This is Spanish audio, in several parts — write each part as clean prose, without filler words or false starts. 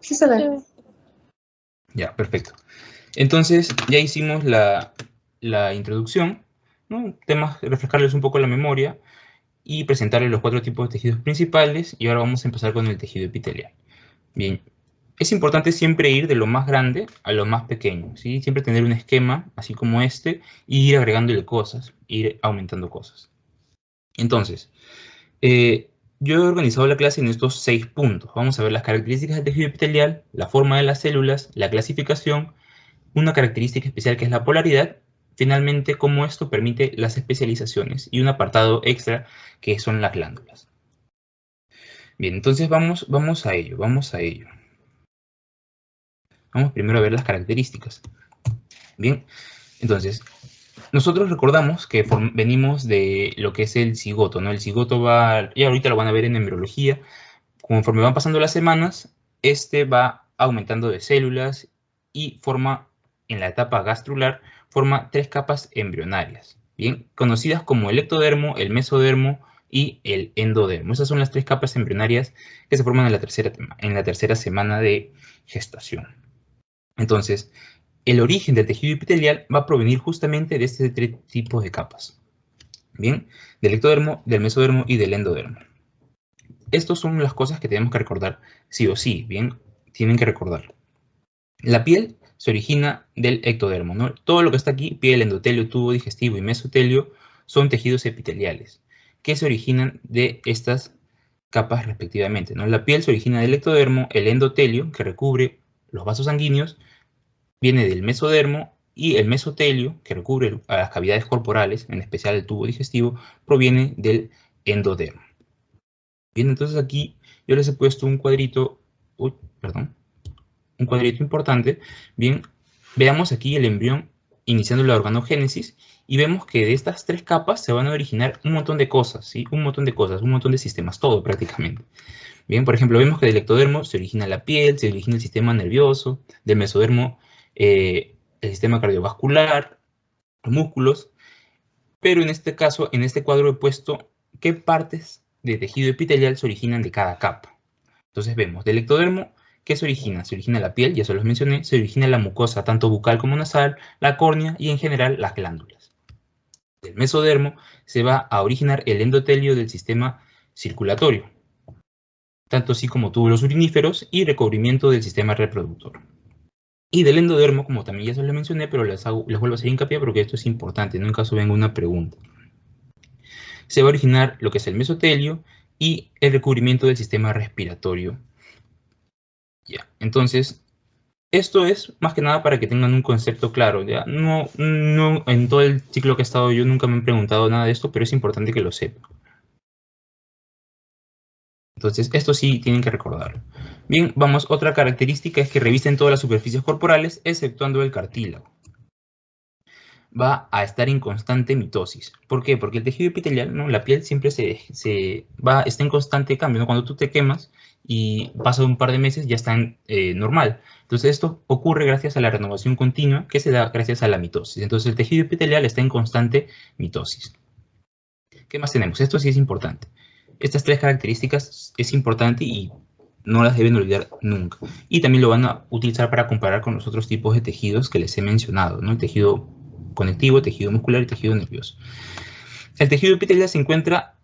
Sí se ve. Ya, perfecto. Entonces, ya hicimos la introducción, ¿no? Temas, refrescarles un poco la memoria y presentarles los 4 tipos de tejidos principales, y ahora vamos a empezar con el tejido epitelial. Bien, es importante siempre ir de lo más grande a lo más pequeño, ¿sí? Siempre tener un esquema, así como este, y ir agregándole cosas, ir aumentando cosas. Entonces, yo he organizado la clase en estos 6 puntos. Vamos a ver las características del tejido epitelial, la forma de las células, la clasificación, una característica especial que es la polaridad, finalmente cómo esto permite las especializaciones y un apartado extra que son las glándulas. Bien, entonces vamos a ello. Vamos primero a ver las características. Bien, entonces, nosotros recordamos que venimos de lo que es el cigoto, ¿no? El cigoto va, y ahorita lo van a ver en embriología, conforme van pasando las semanas, este va aumentando de células y forma, en la etapa gastrular, forma 3 capas embrionarias, bien, conocidas como el ectodermo, el mesodermo y el endodermo. Esas son las 3 capas embrionarias que se forman en la tercera semana de gestación. Entonces, el origen del tejido epitelial va a provenir justamente de este 3 tipos de capas, bien, del ectodermo, del mesodermo y del endodermo. Estas son las cosas que tenemos que recordar sí o sí, bien, tienen que recordarlo. La piel se origina del ectodermo, ¿no? Todo lo que está aquí, piel, endotelio, tubo digestivo y mesotelio, son tejidos epiteliales que se originan de estas capas respectivamente, ¿no? La piel se origina del ectodermo, el endotelio, que recubre los vasos sanguíneos, viene del mesodermo, y el mesotelio, que recubre a las cavidades corporales, en especial el tubo digestivo, proviene del endodermo. Bien, entonces aquí yo les he puesto un cuadrito, un cuadrito importante. Bien, veamos aquí el embrión iniciando la organogénesis y vemos que de estas 3 capas se van a originar un montón de cosas, ¿sí? Un montón de cosas, un montón de sistemas, todo prácticamente. Bien, por ejemplo, vemos que del ectodermo se origina la piel, se origina el sistema nervioso, del mesodermo el sistema cardiovascular, los músculos, pero en este caso, en este cuadro he puesto qué partes de tejido epitelial se originan de cada capa. Entonces vemos, del ectodermo, ¿qué se origina? Se origina la piel, ya se los mencioné, se origina la mucosa, tanto bucal como nasal, la córnea y en general las glándulas. Del mesodermo se va a originar el endotelio del sistema circulatorio, tanto así como túbulos uriníferos y recubrimiento del sistema reproductor. Y del endodermo, como también ya se los mencioné, pero les vuelvo a hacer hincapié porque esto es importante, ¿no? En caso venga una pregunta. Se va a originar lo que es el mesotelio y el recubrimiento del sistema respiratorio. Ya, entonces, esto es más que nada para que tengan un concepto claro, ¿ya? No, en todo el ciclo que he estado yo nunca me han preguntado nada de esto, pero es importante que lo sepan. Entonces, esto sí tienen que recordarlo. Bien, vamos, otra característica es que revisten todas las superficies corporales, exceptuando el cartílago. Va a estar en constante mitosis. ¿Por qué? Porque el tejido epitelial, ¿no? La piel siempre está en constante cambio, ¿no? Cuando tú te quemas y pasa un par de meses ya está normal. Entonces esto ocurre gracias a la renovación continua que se da gracias a la mitosis. Entonces el tejido epitelial está en constante mitosis. ¿Qué más tenemos? Esto sí es importante. Estas 3 características es importante y no las deben olvidar nunca. Y también lo van a utilizar para comparar con los otros tipos de tejidos que les he mencionado, ¿no? El tejido conectivo, tejido muscular y tejido nervioso. El tejido epitelial se encuentra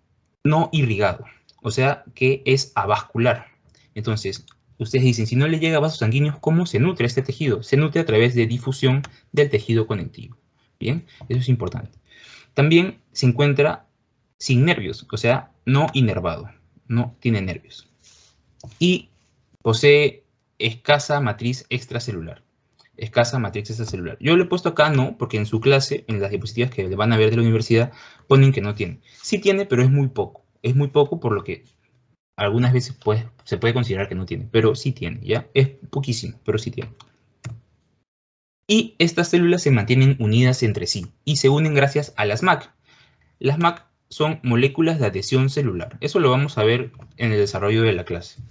no irrigado, o sea que es avascular. Entonces, ustedes dicen, si no le llega a vasos sanguíneos, ¿cómo se nutre este tejido? Se nutre a través de difusión del tejido conectivo. Bien, eso es importante. También se encuentra sin nervios, o sea, no inervado, no tiene nervios. Y posee escasa matriz extracelular. Escasa matriz extracelular. Yo lo he puesto acá no, porque en su clase, en las diapositivas que le van a ver de la universidad, ponen que no tiene. Sí tiene, pero es muy poco. Es muy poco por lo que algunas veces se puede considerar que no tiene, pero sí tiene, ¿ya? Es poquísimo, pero sí tiene. Y estas células se mantienen unidas entre sí y se unen gracias a las MAC. Las MAC son moléculas de adhesión celular. Eso lo vamos a ver en el desarrollo de la clase.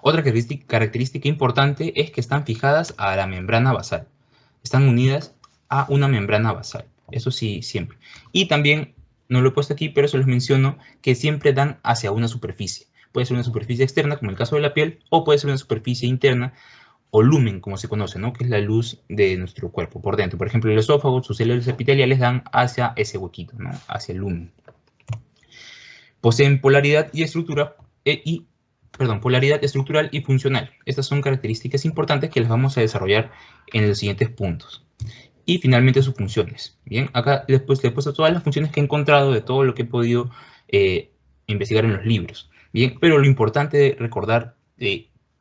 Otra característica importante es que están fijadas a la membrana basal. Están unidas a una membrana basal. Eso sí, siempre. Y también, no lo he puesto aquí, pero se los menciono, que siempre dan hacia una superficie. Puede ser una superficie externa, como en el caso de la piel, o puede ser una superficie interna, o lumen, como se conoce, ¿no? Que es la luz de nuestro cuerpo por dentro. Por ejemplo, el esófago, sus células epiteliales dan hacia ese huequito, ¿no? Hacia el lumen. Poseen polaridad y estructura polaridad estructural y funcional. Estas son características importantes que las vamos a desarrollar en los siguientes puntos. Y finalmente sus funciones. Bien, acá después le he puesto todas las funciones que he encontrado de todo lo que he podido investigar en los libros. Bien, pero lo importante de recordar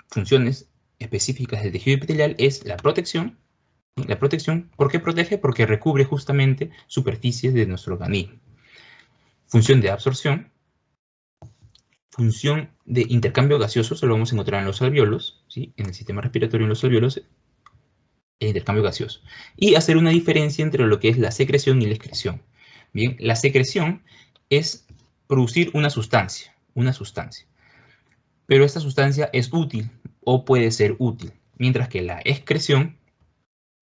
funciones específicas del tejido epitelial es la protección. La protección, ¿por qué protege? Porque recubre justamente superficies de nuestro organismo. Función de absorción. Función de intercambio gaseoso, eso lo vamos a encontrar en los alvéolos, ¿sí? En el sistema respiratorio, en los alvéolos, el intercambio gaseoso. Y hacer una diferencia entre lo que es la secreción y la excreción. Bien, la secreción es producir una sustancia. Pero esta sustancia es útil o puede ser útil, mientras que la excreción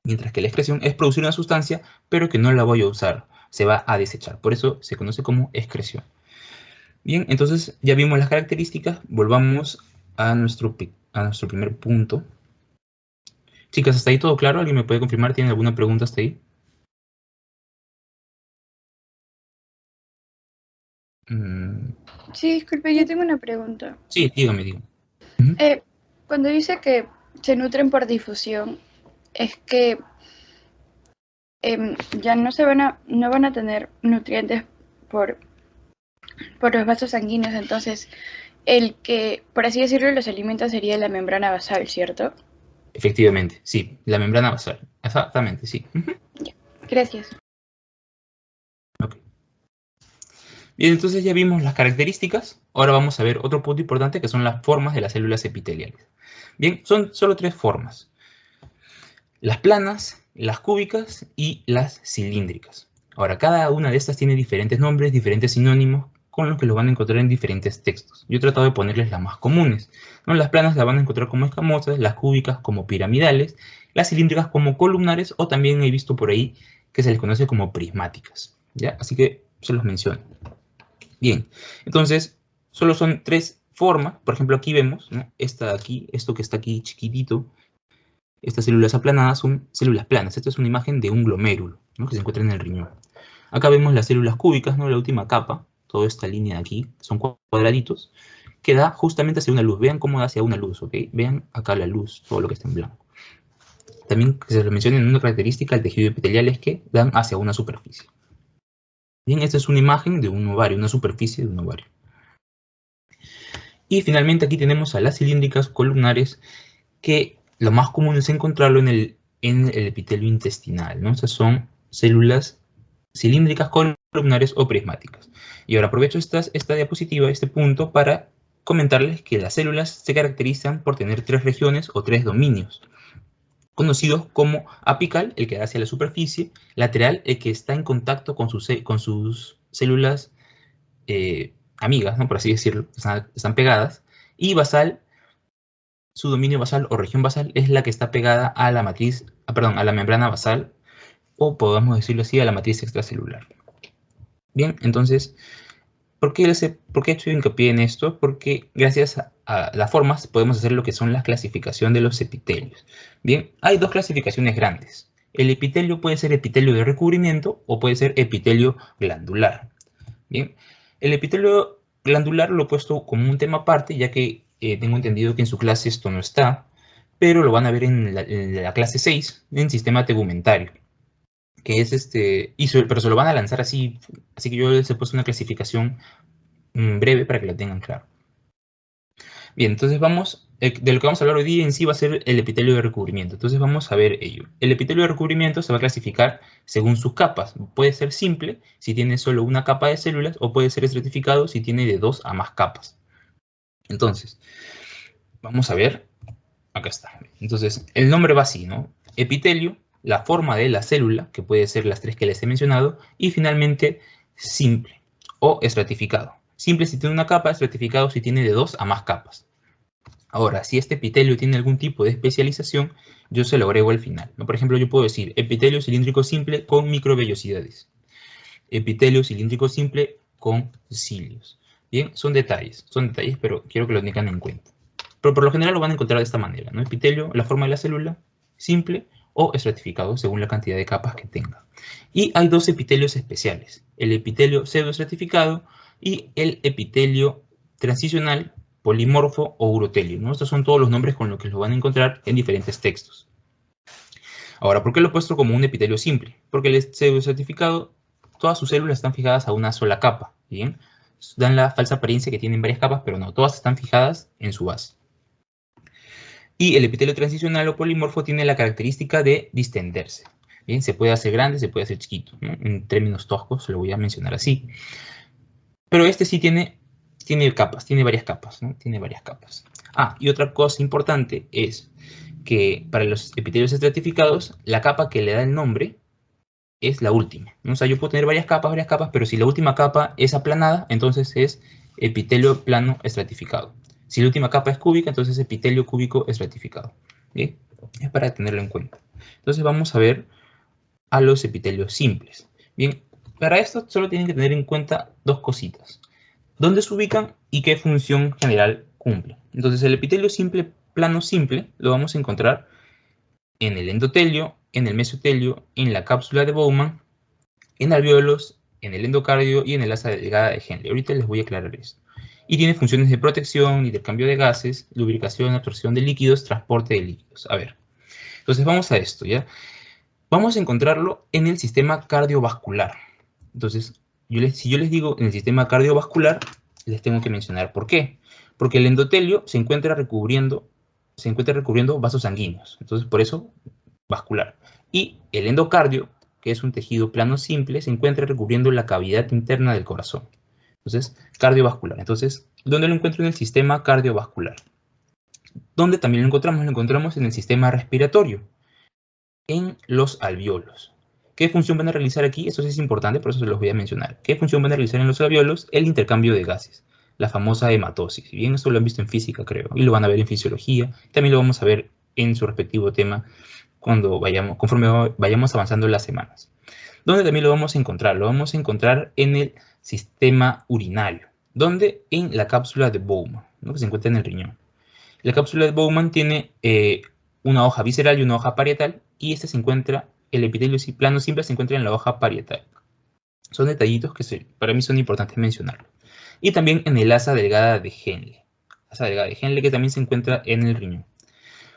es producir una sustancia, pero que no la voy a usar, se va a desechar. Por eso se conoce como excreción. Bien, entonces ya vimos las características. Volvamos a nuestro primer punto. Chicas, ¿hasta ahí todo claro? ¿Alguien me puede confirmar? ¿Tienen alguna pregunta hasta ahí? Sí, disculpe, yo tengo una pregunta. Sí, dígame. Cuando dice que se nutren por difusión, es que ya no van a tener nutrientes por los vasos sanguíneos, entonces el que, por así decirlo, los alimenta sería la membrana basal, ¿cierto? Efectivamente, sí, la membrana basal. Exactamente, sí. Ya, gracias. Okay. Bien, entonces ya vimos las características. Ahora vamos a ver otro punto importante que son las formas de las células epiteliales. Bien, son solo 3 formas. Las planas, las cúbicas y las cilíndricas. Ahora, cada una de estas tiene diferentes nombres, diferentes sinónimos, con los que lo van a encontrar en diferentes textos. Yo he tratado de ponerles las más comunes, ¿no? Las planas las van a encontrar como escamosas, las cúbicas como piramidales, las cilíndricas como columnares, o también he visto por ahí que se les conoce como prismáticas, ¿ya? Así que se los menciono. Bien, entonces, solo son 3 formas. Por ejemplo, aquí vemos, ¿no? Esta aquí, esto que está aquí chiquitito, estas células aplanadas son células planas. Esta es una imagen de un glomérulo, ¿no? Que se encuentra en el riñón. Acá vemos las células cúbicas, ¿no? La última capa, toda esta línea de aquí, son cuadraditos, que da justamente hacia una luz. Vean cómo da hacia una luz, ¿ok? Vean acá la luz, todo lo que está en blanco. También que se les menciona en una característica del tejido epitelial es que dan hacia una superficie. Bien, esta es una imagen de un ovario, una superficie de un ovario. Y finalmente aquí tenemos a las cilíndricas columnares, que lo más común es encontrarlo en el epitelio intestinal, ¿no? Estas son células cilíndricas columnares o prismáticas. Y ahora aprovecho esta diapositiva, este punto, para comentarles que las células se caracterizan por tener 3 regiones o 3 dominios, conocidos como apical, el que da hacia la superficie, lateral, el que está en contacto con sus células amigas, ¿no? Por así decirlo, están pegadas, y basal. Su dominio basal o región basal es la que está pegada a la matriz, a la membrana basal, o podemos decirlo así, a la matriz extracelular. Bien, entonces, ¿por qué he hecho hincapié en esto? Porque gracias a las formas podemos hacer lo que son la clasificación de los epitelios. Bien, hay 2 clasificaciones grandes. El epitelio puede ser epitelio de recubrimiento o puede ser epitelio glandular. Bien, el epitelio glandular lo he puesto como un tema aparte, ya que tengo entendido que en su clase esto no está, pero lo van a ver en la clase 6, en sistema tegumentario, que es pero se lo van a lanzar así que yo les he puesto una clasificación breve para que lo tengan claro. Bien, entonces de lo que vamos a hablar hoy día en sí va a ser el epitelio de recubrimiento. Entonces vamos a ver ello. El epitelio de recubrimiento se va a clasificar según sus capas. Puede ser simple si tiene solo una capa de células, o puede ser estratificado si tiene de 2 a más capas. Entonces, vamos a ver. Acá está. Entonces, el nombre va así, ¿no? Epitelio, la forma de la célula, que puede ser las 3 que les he mencionado, y finalmente simple o estratificado. Simple si tiene una capa, estratificado si tiene de 2 a más capas. Ahora, si este epitelio tiene algún tipo de especialización, yo se lo agrego al final, ¿no? Por ejemplo, yo puedo decir epitelio cilíndrico simple con microvellosidades. Epitelio cilíndrico simple con cilios. Bien, son detalles, pero quiero que lo tengan en cuenta. Pero por lo general lo van a encontrar de esta manera, ¿no? Epitelio, la forma de la célula, simple o estratificado según la cantidad de capas que tenga. Y hay dos epitelios especiales, el epitelio pseudoestratificado y el epitelio transicional, polimorfo o urotelio, ¿no? Estos son todos los nombres con los que lo van a encontrar en diferentes textos. Ahora, ¿por qué lo he puesto como un epitelio simple? Porque el pseudoestratificado, todas sus células están fijadas a una sola capa, ¿bien? Dan la falsa apariencia que tienen varias capas, pero no, todas están fijadas en su base. Y el epitelio transicional o polimorfo tiene la característica de distenderse. Bien, se puede hacer grande, se puede hacer chiquito, ¿no? En términos toscos lo voy a mencionar así. Pero este sí tiene capas, tiene varias capas, ¿no? Tiene varias capas. Ah, y otra cosa importante es que para los epitelios estratificados, la capa que le da el nombre es la última, ¿no? O sea, yo puedo tener varias capas, pero si la última capa es aplanada, entonces es epitelio plano estratificado. Si la última capa es cúbica, entonces es epitelio cúbico estratificado. ¿Bien? Es para tenerlo en cuenta. Entonces vamos a ver a los epitelios simples. Bien, para esto solo tienen que tener en cuenta dos cositas. ¿Dónde se ubican y qué función general cumple? Entonces el epitelio simple, plano simple, lo vamos a encontrar en el endotelio, en el mesotelio, en la cápsula de Bowman, en alvéolos, en el endocardio y en el asa delgada de Henle. Ahorita les voy a aclarar esto. Y tiene funciones de protección, intercambio de gases, lubricación, absorción de líquidos, transporte de líquidos. A ver, entonces vamos a esto, ¿ya? Vamos a encontrarlo en el sistema cardiovascular. Entonces, si yo les digo en el sistema cardiovascular, les tengo que mencionar por qué. Porque el endotelio se encuentra recubriendo vasos sanguíneos. Entonces, por eso, vascular. Y el endocardio, que es un tejido plano simple, se encuentra recubriendo la cavidad interna del corazón. Entonces, cardiovascular. Entonces, ¿dónde lo encuentro? En el sistema cardiovascular. ¿Dónde también lo encontramos? Lo encontramos en el sistema respiratorio, en los alvéolos. ¿Qué función van a realizar aquí? Esto sí es importante, por eso se los voy a mencionar. ¿Qué función van a realizar en los alvéolos? El intercambio de gases, la famosa hematosis. Bien, esto lo han visto en física, creo, y lo van a ver en fisiología. También lo vamos a ver en su respectivo tema conforme vayamos avanzando las semanas. ¿Dónde también lo vamos a encontrar? Lo vamos a encontrar en el sistema urinario. ¿Dónde? En la cápsula de Bowman, ¿no? Que se encuentra en el riñón. La cápsula de Bowman tiene una hoja visceral y una hoja parietal, y el epitelio plano simple se encuentra en la hoja parietal. Son detallitos que para mí son importantes mencionarlo. Y también en el asa delgada de Henle. Asa delgada de Henle que también se encuentra en el riñón.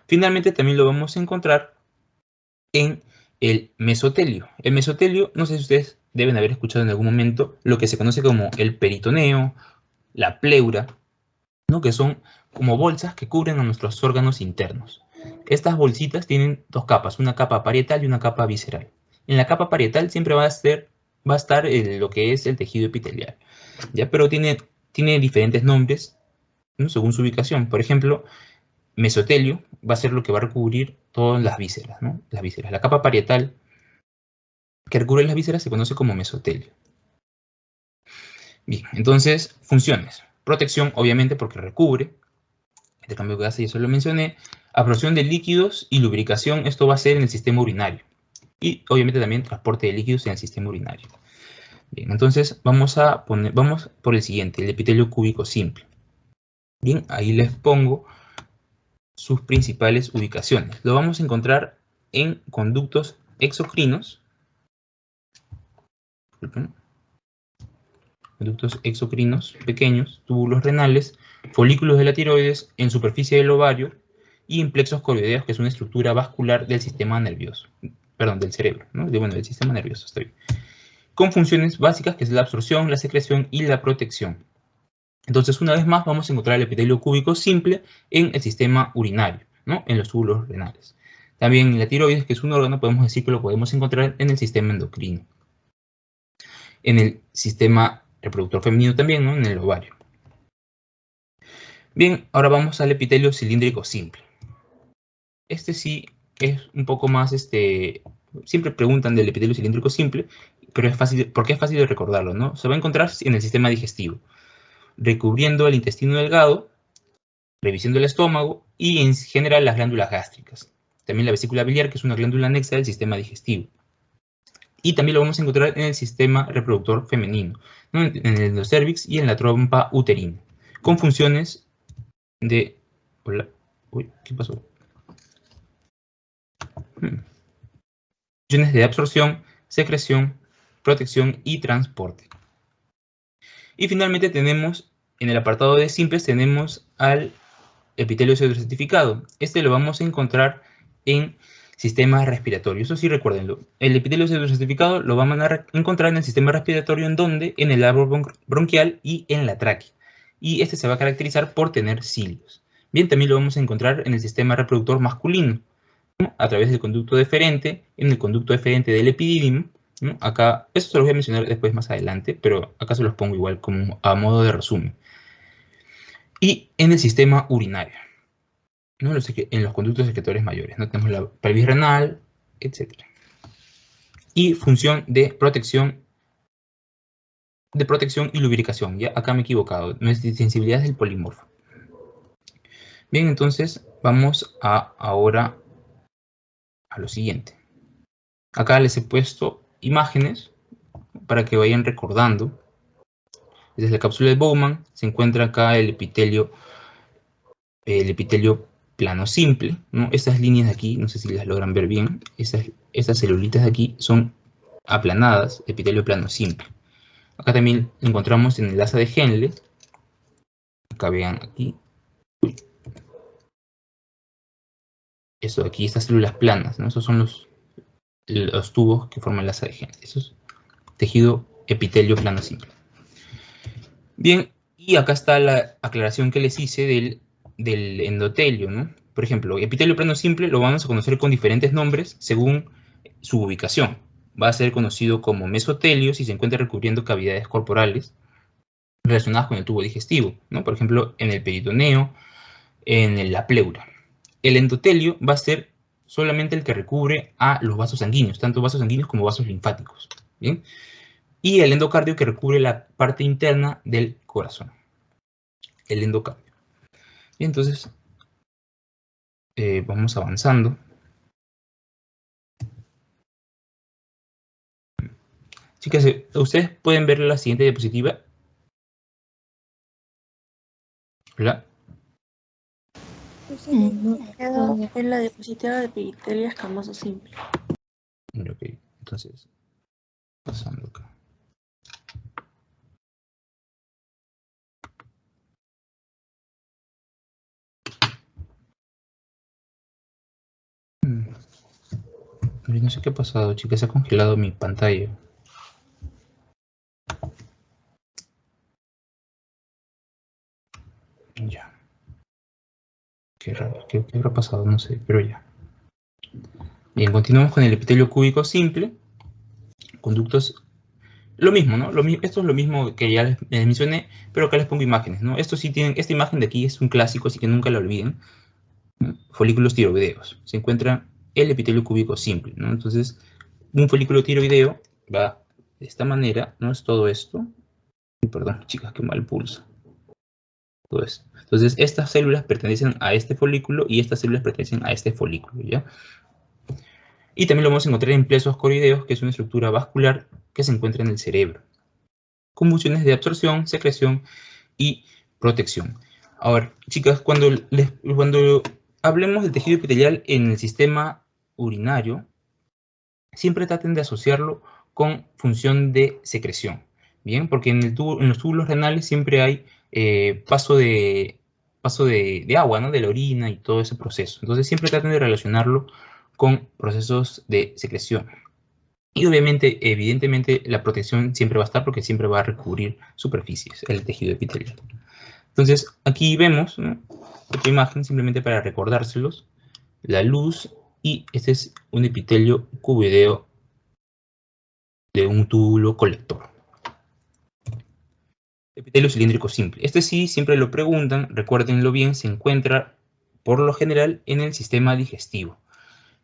Finalmente también lo vamos a encontrar en el mesotelio. El mesotelio, no sé si ustedes deben haber escuchado en algún momento lo que se conoce como el peritoneo, la pleura, ¿no? Que son como bolsas que cubren a nuestros órganos internos. Estas bolsitas tienen dos capas, una capa parietal y una capa visceral. En la capa parietal siempre va a estar lo que es el tejido epitelial, ¿ya? Pero tiene diferentes nombres, ¿no? Según su ubicación. Por ejemplo, mesotelio va a ser lo que va a recubrir todas las vísceras, ¿no? Las vísceras. La capa parietal que recubre las vísceras se conoce como mesotelio. Bien, entonces, funciones. Protección, obviamente, porque recubre. Intercambio de gases, y eso lo mencioné. Absorción de líquidos y lubricación, esto va a ser en el sistema urinario. Y obviamente también transporte de líquidos en el sistema urinario. Bien, entonces vamos por el siguiente, el epitelio cúbico simple. Bien, ahí les pongo sus principales ubicaciones. Lo vamos a encontrar en conductos exocrinos. Conductos exocrinos pequeños, túbulos renales, folículos de la tiroides, en superficie del ovario y en plexos coroideos, que es una estructura vascular del sistema nervioso, perdón, del cerebro, ¿no? Del sistema nervioso, está bien. Con funciones básicas, que es la absorción, la secreción y la protección. Entonces, una vez más, vamos a encontrar el epitelio cúbico simple en el sistema urinario, ¿no? En los túbulos renales. También en la tiroides, que es un órgano, podemos decir que lo podemos encontrar en el sistema endocrino. En el sistema reproductor femenino también, ¿no? En el ovario. Bien, ahora vamos al epitelio cilíndrico simple. Este sí es un poco más, siempre preguntan del epitelio cilíndrico simple, pero es fácil, porque es fácil de recordarlo, ¿no? Se va a encontrar en el sistema digestivo, recubriendo el intestino delgado, revisiendo el estómago y en general las glándulas gástricas. También la vesícula biliar, que es una glándula anexa del sistema digestivo. Y también lo vamos a encontrar en el sistema reproductor femenino, ¿no? En el endocervix y en la trompa uterina, con funciones de... Hola. Uy, ¿qué pasó? Funciones de absorción, secreción, protección y transporte. Y finalmente tenemos, en el apartado de simples, tenemos al epitelio pseudocertificado. Este lo vamos a encontrar en sistema respiratorio. Eso sí, recuérdenlo. El epitelio pseudocertificado lo vamos a encontrar en el sistema respiratorio, ¿en dónde? En el árbol bronquial y en la tráquea. Y este se va a caracterizar por tener cilios. Bien, también lo vamos a encontrar en el sistema reproductor masculino, ¿no? A través del conducto deferente, en el conducto deferente del epidídimo, ¿no? Acá, eso se los voy a mencionar después más adelante, pero acá se los pongo igual como a modo de resumen. Y en el sistema urinario, ¿no? En los conductos secretorios mayores, ¿no? Tenemos la pelvis renal, etc. Y función de protección y lubricación. Ya acá me he equivocado, no es sensibilidad, es el polimorfo. Bien, entonces vamos ahora a lo siguiente. Acá les he puesto imágenes para que vayan recordando. Desde la cápsula de Bowman se encuentra acá el epitelio plano simple, ¿no? Estas líneas de aquí, no sé si las logran ver bien, estas celulitas de aquí son aplanadas, epitelio plano simple. Acá también encontramos en el asa de Henle, acá vean aquí, eso aquí, estas células planas, ¿no? Esos son los tubos que forman el asa de Henle. Eso es tejido epitelio plano simple. Bien, y acá está la aclaración que les hice del endotelio, ¿no? Por ejemplo, epitelio plano simple lo vamos a conocer con diferentes nombres según su ubicación. Va a ser conocido como mesotelio si se encuentra recubriendo cavidades corporales relacionadas con el tubo digestivo, ¿no? Por ejemplo, en el peritoneo, en la pleura. El endotelio va a ser solamente el que recubre a los vasos sanguíneos, tanto vasos sanguíneos como vasos linfáticos, ¿bien? Y el endocardio que recubre la parte interna del corazón. El endocardio. Bien, entonces, vamos avanzando. Chicas, ¿ustedes pueden ver la siguiente diapositiva? ¿Hola? En la diapositiva de epitelio escamoso simple. Ok, entonces, pasando acá. No sé qué ha pasado, chicas, se ha congelado mi pantalla. Ya. Qué raro, ¿qué habrá pasado? No sé, pero ya. Bien, continuamos con el epitelio cúbico simple. Conductos, lo mismo, ¿no? Esto es lo mismo que ya les mencioné, pero acá les pongo imágenes, ¿no? Estos sí tienen, esta imagen de aquí es un clásico, así que nunca la olviden. Folículos tiroideos. Se encuentra el epitelio cúbico simple, ¿no? Entonces, un folículo tiroideo va de esta manera, ¿no? Es todo esto. Perdón, chicas, qué mal pulso. Todo esto. Entonces, estas células pertenecen a este folículo y estas células pertenecen a este folículo, ¿ya? Y también lo vamos a encontrar en plesos corideos, que es una estructura vascular que se encuentra en el cerebro, con funciones de absorción, secreción y protección. Ahora, chicas, cuando hablemos del tejido epitelial en el sistema urinario, siempre traten de asociarlo con función de secreción, ¿bien? Porque en los túbulos renales siempre hay paso de agua, ¿no? De la orina y todo ese proceso. Entonces siempre traten de relacionarlo con procesos de secreción. Y obviamente, evidentemente, la protección siempre va a estar porque siempre va a recubrir superficies, el tejido epitelial. Entonces, aquí vemos, ¿no? Otra imagen simplemente para recordárselos, la luz, y este es un epitelio cuboideo de un túbulo colector. Epitelio cilíndrico simple. Este sí, siempre lo preguntan, recuérdenlo bien, se encuentra por lo general en el sistema digestivo.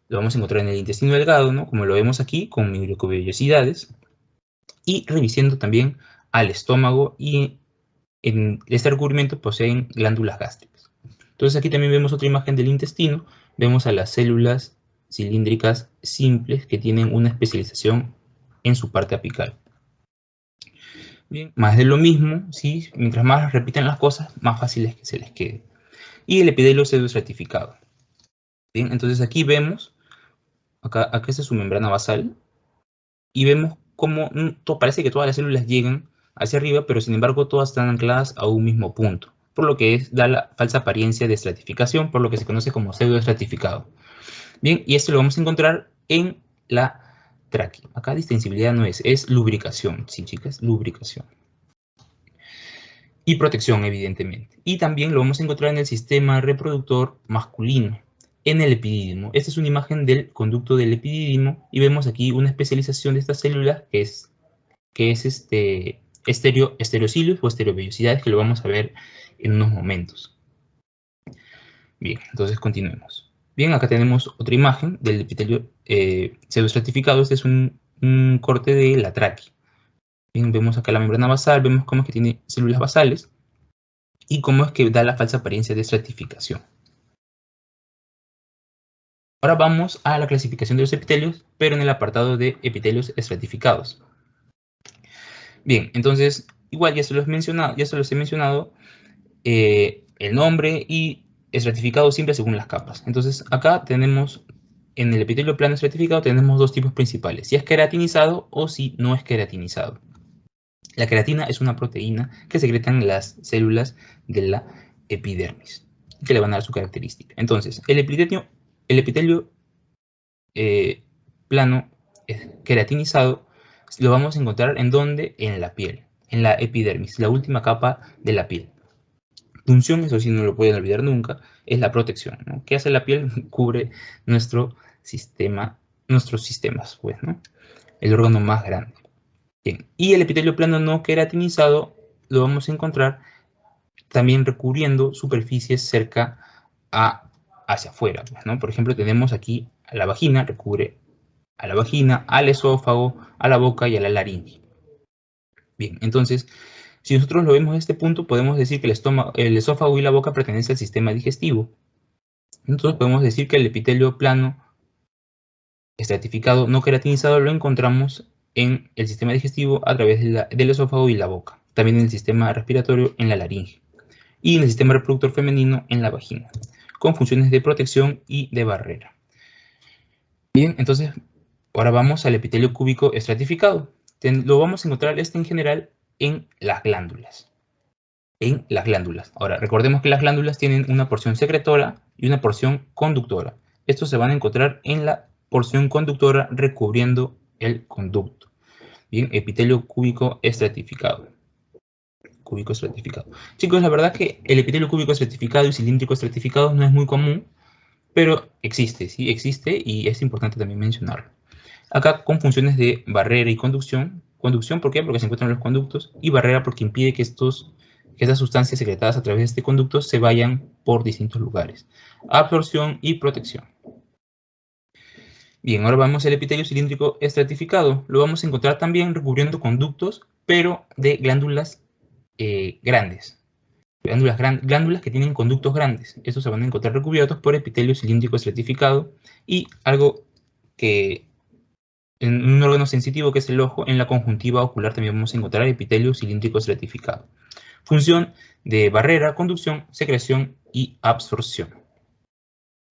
Lo vamos a encontrar en el intestino delgado, ¿no? Como lo vemos aquí, con microvellosidades. Y revisiendo también al estómago, y en este recubrimiento poseen glándulas gástricas. Entonces aquí también vemos otra imagen del intestino. Vemos a las células cilíndricas simples que tienen una especialización en su parte apical. Bien, más de lo mismo, ¿sí? Mientras más repiten las cosas, más fácil es que se les quede. Y el epidelio pseudoestratificado. Bien, entonces aquí vemos, acá esta es su membrana basal, y vemos cómo parece que todas las células llegan hacia arriba, pero sin embargo todas están ancladas a un mismo punto, por lo que da la falsa apariencia de estratificación, por lo que se conoce como pseudoestratificado. Bien, y esto lo vamos a encontrar en la tráquea. Acá distensibilidad no es lubricación, sí, chicas, lubricación. Y protección, evidentemente. Y también lo vamos a encontrar en el sistema reproductor masculino, en el epidídimo. Esta es una imagen del conducto del epidídimo y vemos aquí una especialización de estas células que es estereocilios o estereovellosidades, que lo vamos a ver en unos momentos. Bien, entonces continuemos. Bien, acá tenemos otra imagen del epitelio pseudoestratificado. Este es un corte de la tráquea. Bien, vemos acá la membrana basal, vemos cómo es que tiene células basales y cómo es que da la falsa apariencia de estratificación. Ahora vamos a la clasificación de los epitelios, pero en el apartado de epitelios estratificados. Bien, entonces, igual ya se los he mencionado, el nombre y estratificado siempre según las capas. Entonces, acá tenemos, en el epitelio plano estratificado, tenemos dos tipos principales, si es queratinizado o si no es queratinizado. La queratina es una proteína que secretan las células de la epidermis, que le van a dar su característica. Entonces, el epitelio plano queratinizado lo vamos a encontrar ¿en dónde? En la piel, en la epidermis, la última capa de la piel. Función, eso sí no lo pueden olvidar nunca, es la protección, ¿no? ¿Qué hace la piel? Cubre nuestros sistemas, pues, ¿no? El órgano más grande. Bien. Y el epitelio plano no queratinizado lo vamos a encontrar también recubriendo superficies cerca hacia afuera, pues, ¿no? Por ejemplo, tenemos aquí a la vagina, recubre a la vagina, al esófago, a la boca y a la laringe. Bien, entonces, si nosotros lo vemos a este punto, podemos decir que el esófago y la boca pertenecen al sistema digestivo. Entonces podemos decir que el epitelio plano estratificado no queratinizado lo encontramos en el sistema digestivo a través del esófago y la boca. También en el sistema respiratorio en la laringe. Y en el sistema reproductor femenino en la vagina, con funciones de protección y de barrera. Bien, entonces, ahora vamos al epitelio cúbico estratificado. Lo vamos a encontrar en general en las glándulas. Ahora, recordemos que las glándulas tienen una porción secretora y una porción conductora. Estos se van a encontrar en la porción conductora recubriendo el conducto. Bien, epitelio cúbico estratificado. Chicos, la verdad que el epitelio cúbico estratificado y cilíndrico estratificado no es muy común, pero existe, sí existe y es importante también mencionarlo. Acá con funciones de barrera y conducción. Conducción, ¿por qué? Porque se encuentran los conductos, y barrera porque impide que estas sustancias secretadas a través de este conducto se vayan por distintos lugares. Absorción y protección. Bien, ahora vamos al epitelio cilíndrico estratificado. Lo vamos a encontrar también recubriendo conductos, pero de glándulas grandes. Glándulas que tienen conductos grandes. Estos se van a encontrar recubiertos por epitelio cilíndrico estratificado. Y algo que en un órgano sensitivo que es el ojo, en la conjuntiva ocular también vamos a encontrar epitelio cilíndrico estratificado. Función de barrera, conducción, secreción y absorción.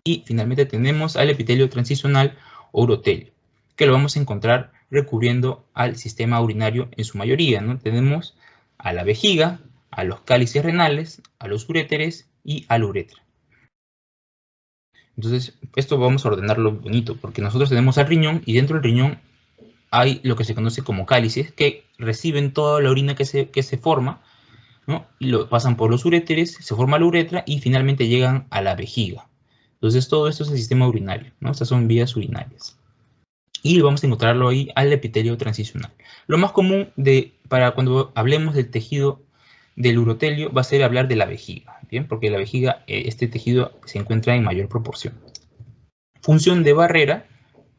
Y finalmente tenemos al epitelio transicional o urotelio, que lo vamos a encontrar recubriendo al sistema urinario en su mayoría, ¿no? Tenemos a la vejiga, a los cálices renales, a los uréteres y a la uretra. Entonces, esto vamos a ordenarlo bonito, porque nosotros tenemos al riñón y dentro del riñón hay lo que se conoce como cálices, que reciben toda la orina que se forma, ¿no? Y lo pasan por los uréteres, se forma la uretra y finalmente llegan a la vejiga. Entonces, todo esto es el sistema urinario, ¿no? Estas son vías urinarias. Y vamos a encontrarlo ahí al epitelio transicional. Lo más común para cuando hablemos del tejido del urotelio va a ser hablar de la vejiga, ¿bien? Porque la vejiga, este tejido se encuentra en mayor proporción. Función de barrera,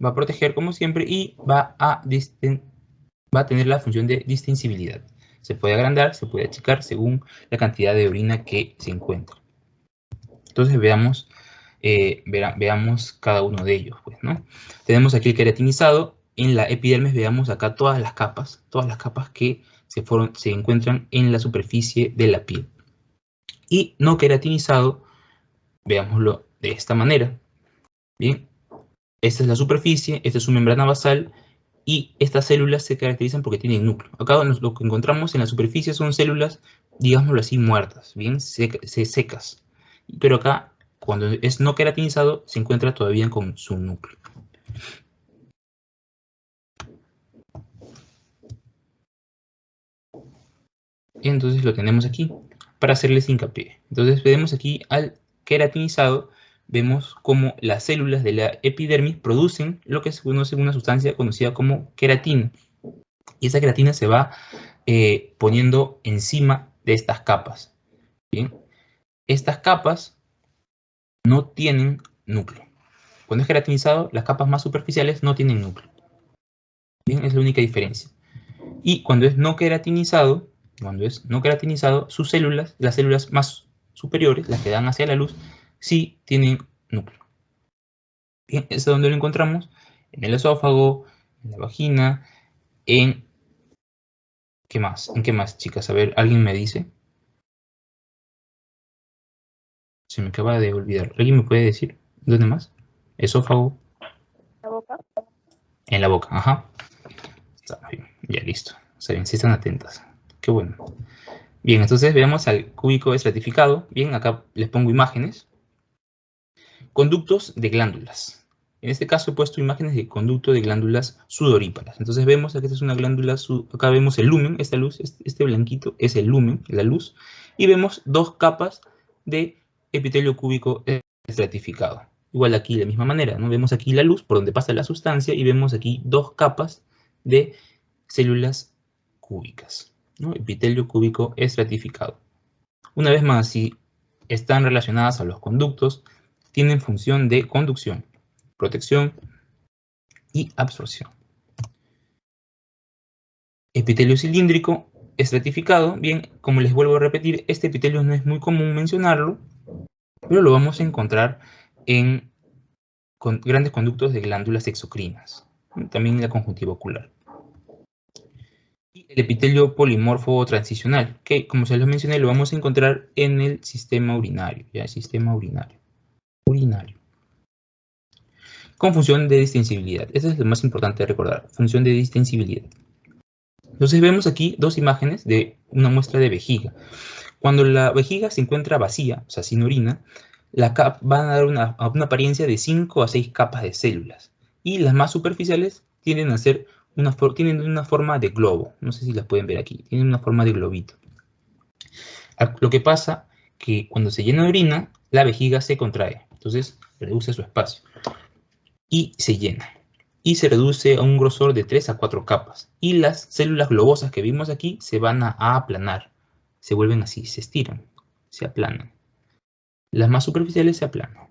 va a proteger como siempre y va a tener la función de distensibilidad. Se puede agrandar, se puede achicar según la cantidad de orina que se encuentra. Entonces veamos cada uno de ellos, pues, ¿no? Tenemos aquí el queratinizado, en la epidermis veamos acá todas las capas que se encuentran en la superficie de la piel. Y no queratinizado, veámoslo de esta manera. Bien, esta es la superficie, esta es su membrana basal, y estas células se caracterizan porque tienen núcleo. Acá lo que encontramos en la superficie son células, digámoslo así, muertas, bien secas. Pero acá, cuando es no queratinizado, se encuentra todavía con su núcleo. Entonces lo tenemos aquí para hacerles hincapié. Entonces vemos aquí al queratinizado, vemos cómo las células de la epidermis producen lo que se conoce una sustancia conocida como queratina. Y esa queratina se va poniendo encima de estas capas. Bien, estas capas no tienen núcleo. Cuando es queratinizado, las capas más superficiales no tienen núcleo. Bien, es la única diferencia. Y cuando es no queratinizado, sus células, las células más superiores, las que dan hacia la luz, sí tienen núcleo. Bien, eso es donde lo encontramos, en el esófago, en la vagina, ¿en qué más? ¿En qué más, chicas? A ver, ¿alguien me dice? Se me acaba de olvidar. ¿Alguien me puede decir? ¿Dónde más? Esófago. La boca. En la boca, ajá. Está bien, ya listo. Está bien, sí están atentas. Qué bueno. Bien, entonces veamos al cúbico estratificado. Bien, acá les pongo imágenes. Conductos de glándulas. En este caso he puesto imágenes de conducto de glándulas sudoríparas. Entonces vemos que esta es una glándula, acá vemos el lumen, esta luz, este blanquito es el lumen, la luz. Y vemos dos capas de epitelio cúbico estratificado. Igual aquí de la misma manera, ¿no? Vemos aquí la luz por donde pasa la sustancia y vemos aquí dos capas de células cúbicas, ¿no? Epitelio cúbico estratificado. Una vez más, si están relacionadas a los conductos, tienen función de conducción, protección y absorción. Epitelio cilíndrico estratificado. Bien, como les vuelvo a repetir, este epitelio no es muy común mencionarlo, pero lo vamos a encontrar en grandes conductos de glándulas exocrinas, también en la conjuntiva ocular. Y el epitelio polimorfo transicional, que como se los mencioné, lo vamos a encontrar en el sistema urinario, ¿ya? El sistema urinario. Con función de distensibilidad. Eso es lo más importante de recordar, función de distensibilidad. Entonces vemos aquí dos imágenes de una muestra de vejiga. Cuando la vejiga se encuentra vacía, o sea, sin orina, van a dar una apariencia de 5 a 6 capas de células. Y las más superficiales tienden a ser tienen una forma de globo. No sé si las pueden ver aquí. Tienen una forma de globito. Lo que pasa que cuando se llena de orina, la vejiga se contrae. Entonces reduce su espacio. Y se llena. Y se reduce a un grosor de 3 a 4 capas. Y las células globosas que vimos aquí se van a aplanar. Se vuelven así, se estiran, se aplanan. Las más superficiales se aplanan.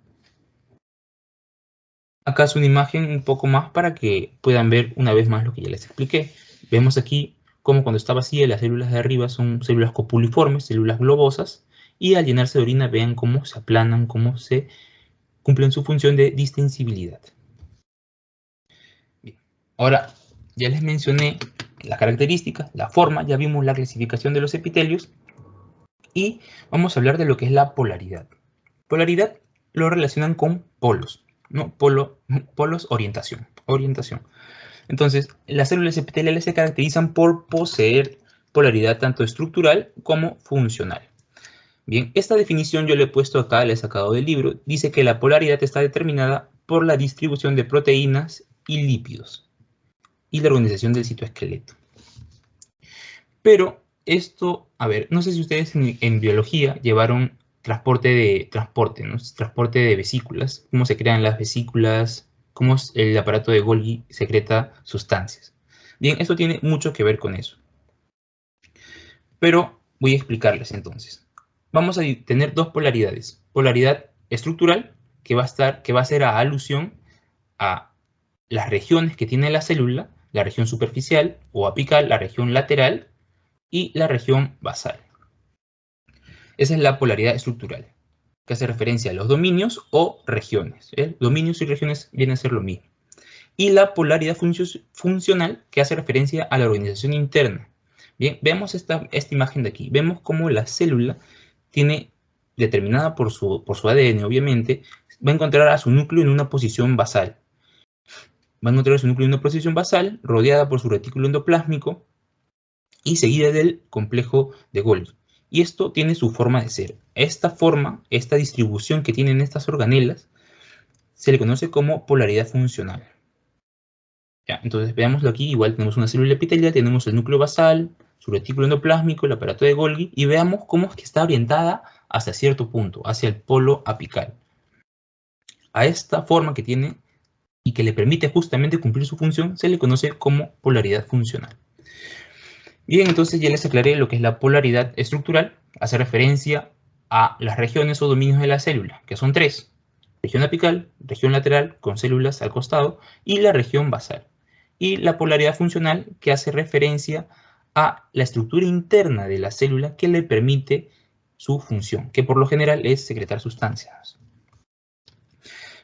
Acá es una imagen un poco más para que puedan ver una vez más lo que ya les expliqué. Vemos aquí cómo cuando está vacía las células de arriba son células copuliformes, células globosas. Y al llenarse de orina vean cómo se aplanan, cómo se cumplen su función de distensibilidad. Bien. Ahora, ya les mencioné las características, la forma, ya vimos la clasificación de los epitelios. Y vamos a hablar de lo que es la polaridad. Polaridad lo relacionan con polos, ¿no? Polos, orientación. Entonces, las células epiteliales se caracterizan por poseer polaridad tanto estructural como funcional. Bien, esta definición yo le he puesto acá, la he sacado del libro. Dice que la polaridad está determinada por la distribución de proteínas y lípidos y la organización del citoesqueleto. Pero esto, a ver, no sé si ustedes en biología llevaron transporte de vesículas, cómo se crean las vesículas, cómo el aparato de Golgi secreta sustancias. Bien, esto tiene mucho que ver con eso. Pero voy a explicarles entonces. Vamos a tener dos polaridades. Polaridad estructural, que va a ser a alusión a las regiones que tiene la célula, la región superficial o apical, la región lateral y la región basal. Esa es la polaridad estructural, que hace referencia a los dominios o regiones. Dominios y regiones vienen a ser lo mismo. y la polaridad funcional, que hace referencia a la organización interna. Bien, veamos esta imagen de aquí. Vemos cómo la célula tiene, determinada por su ADN, obviamente, va a encontrar a su núcleo en una posición basal. Va a encontrar a su núcleo en una posición basal, rodeada por su retículo endoplásmico y seguida del complejo de Golgi. Y esto tiene su forma de ser. Esta forma, esta distribución que tienen estas organelas, se le conoce como polaridad funcional. Ya, entonces veámoslo aquí. Igual tenemos una célula epitelial, tenemos el núcleo basal, su retículo endoplásmico, el aparato de Golgi, y veamos cómo es que está orientada hacia cierto punto, hacia el polo apical. A esta forma que tiene y que le permite justamente cumplir su función, se le conoce como polaridad funcional. Bien, entonces ya les aclaré lo que es la polaridad estructural. Hace referencia a las regiones o dominios de la célula, que son tres: región apical, región lateral con células al costado y la región basal. Y la polaridad funcional, que hace referencia a la estructura interna de la célula que le permite su función, que por lo general es secretar sustancias.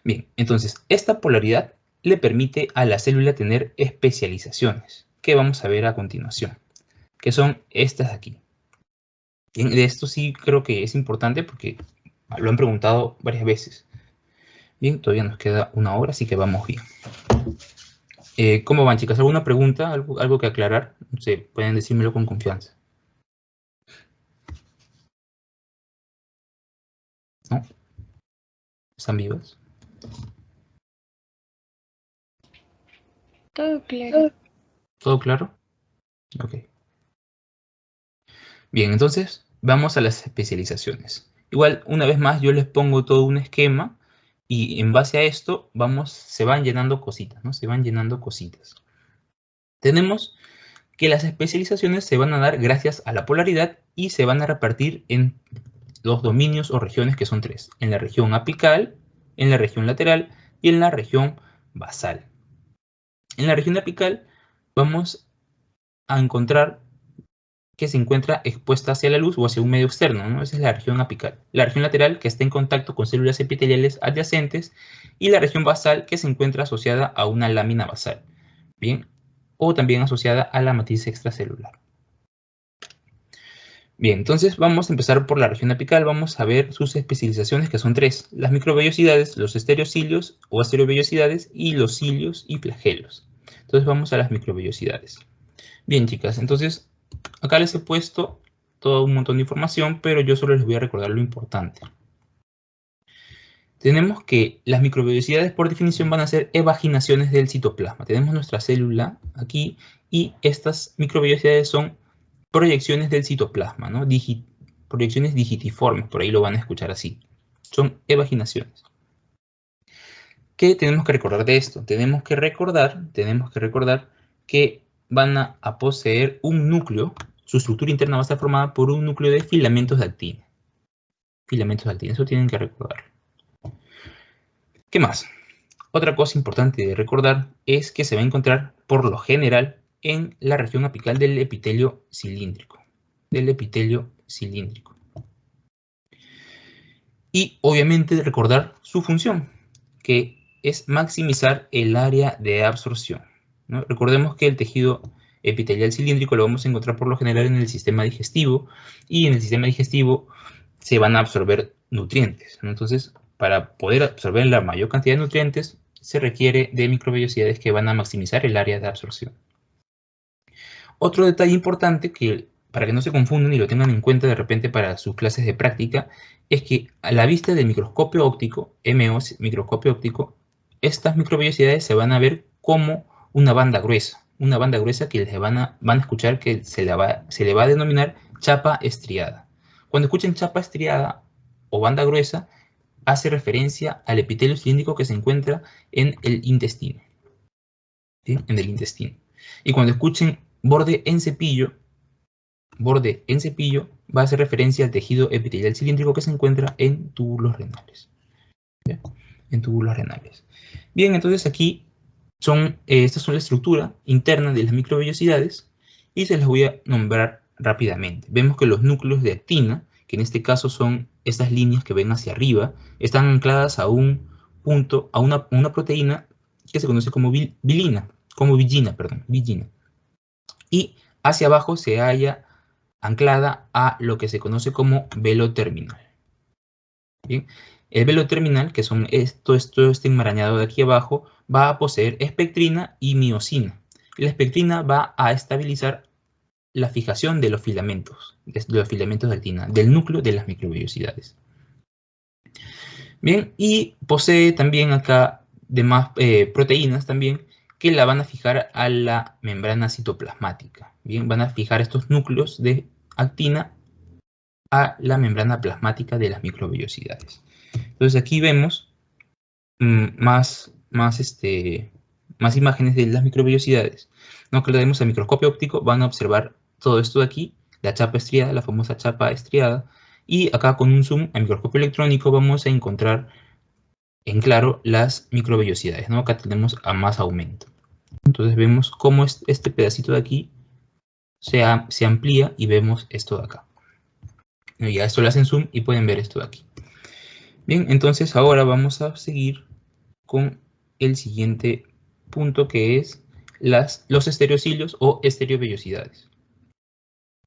Bien, entonces esta polaridad le permite a la célula tener especializaciones, que vamos a ver a continuación, que son estas de aquí. Bien, de esto sí creo que es importante porque lo han preguntado varias veces. Bien, todavía nos queda una hora, así que vamos bien. ¿Cómo van, chicas? ¿Alguna pregunta? ¿Algo que aclarar? No sé, pueden decírmelo con confianza. ¿No? ¿Están vivas? Todo claro. ¿Todo claro? Ok. Bien, entonces vamos a las especializaciones. Igual, una vez más, yo les pongo todo un esquema y en base a esto se van llenando cositas, ¿no? Se van llenando cositas. Tenemos que las especializaciones se van a dar gracias a la polaridad y se van a repartir en los dominios o regiones, que son tres: en la región apical, en la región lateral y en la región basal. En la región apical vamos a encontrar que se encuentra expuesta hacia la luz o hacia un medio externo, ¿no? Esa es la región apical. La región lateral, que está en contacto con células epiteliales adyacentes, y la región basal, que se encuentra asociada a una lámina basal, bien, o también asociada a la matriz extracelular. Bien, entonces vamos a empezar por la región apical. Vamos a ver sus especializaciones, que son tres: las microvellosidades, los estereocilios o asterovellosidades y los cilios y flagelos. Entonces vamos a las microvellosidades. Bien, chicas, entonces acá les he puesto todo un montón de información, pero yo solo les voy a recordar lo importante. Tenemos que las microvellosidades por definición van a ser evaginaciones del citoplasma. Tenemos nuestra célula aquí y estas microvellosidades son proyecciones del citoplasma, ¿no? Proyecciones digitiformes, por ahí lo van a escuchar así. Son evaginaciones. ¿Qué tenemos que recordar de esto? Tenemos que recordar que van a poseer un núcleo. Su estructura interna va a estar formada por un núcleo de filamentos de actina. Filamentos de actina, eso tienen que recordar. ¿Qué más? Otra cosa importante de recordar es que se va a encontrar, por lo general, en la región apical del epitelio cilíndrico. Y obviamente recordar su función, que es maximizar el área de absorción, ¿no? Recordemos que el tejido epitelial cilíndrico lo vamos a encontrar por lo general en el sistema digestivo, y en el sistema digestivo se van a absorber nutrientes, ¿no? Entonces, para poder absorber la mayor cantidad de nutrientes, se requiere de microvellosidades que van a maximizar el área de absorción. Otro detalle importante, que para que no se confundan y lo tengan en cuenta de repente para sus clases de práctica, es que a la vista del microscopio óptico, microscopio óptico, estas microvellosidades se van a ver como una banda gruesa que les van a escuchar que se le va a denominar chapa estriada. Cuando escuchen chapa estriada o banda gruesa, hace referencia al epitelio cilíndrico que se encuentra en el intestino. ¿Sí? En el intestino. Y cuando escuchen borde en cepillo, va a hacer referencia al tejido epitelial cilíndrico que se encuentra en túbulos renales. ¿Bien? En túbulos renales. Bien, entonces aquí estas son la estructura interna de las microvellosidades y se las voy a nombrar rápidamente. Vemos que los núcleos de actina, que en este caso son estas líneas que ven hacia arriba, están ancladas a un punto, a una proteína que se conoce como vilina, perdón. Y hacia abajo se halla anclada a lo que se conoce como velo terminal. Bien, el velo terminal, que son esto este enmarañado de aquí abajo, va a poseer espectrina y miosina. La espectrina va a estabilizar la fijación de los filamentos de actina, del núcleo de las microvellosidades. Bien, y posee también acá demás proteínas también que la van a fijar a la membrana citoplasmática. Bien, van a fijar estos núcleos de actina a la membrana plasmática de las microvellosidades. Entonces aquí vemos más imágenes de las microvellosidades. ¿No? Que lo vemos al microscopio óptico, van a observar todo esto de aquí, la chapa estriada, la famosa chapa estriada, y acá con un zoom al microscopio electrónico vamos a encontrar en claro las microvellosidades, ¿no? Acá tenemos a más aumento. Entonces vemos cómo este pedacito de aquí se amplía y vemos esto de acá. Y a esto le hacen zoom y pueden ver esto de aquí. Bien, entonces ahora vamos a seguir con el siguiente punto, que es los estereocilios o estereovellosidades.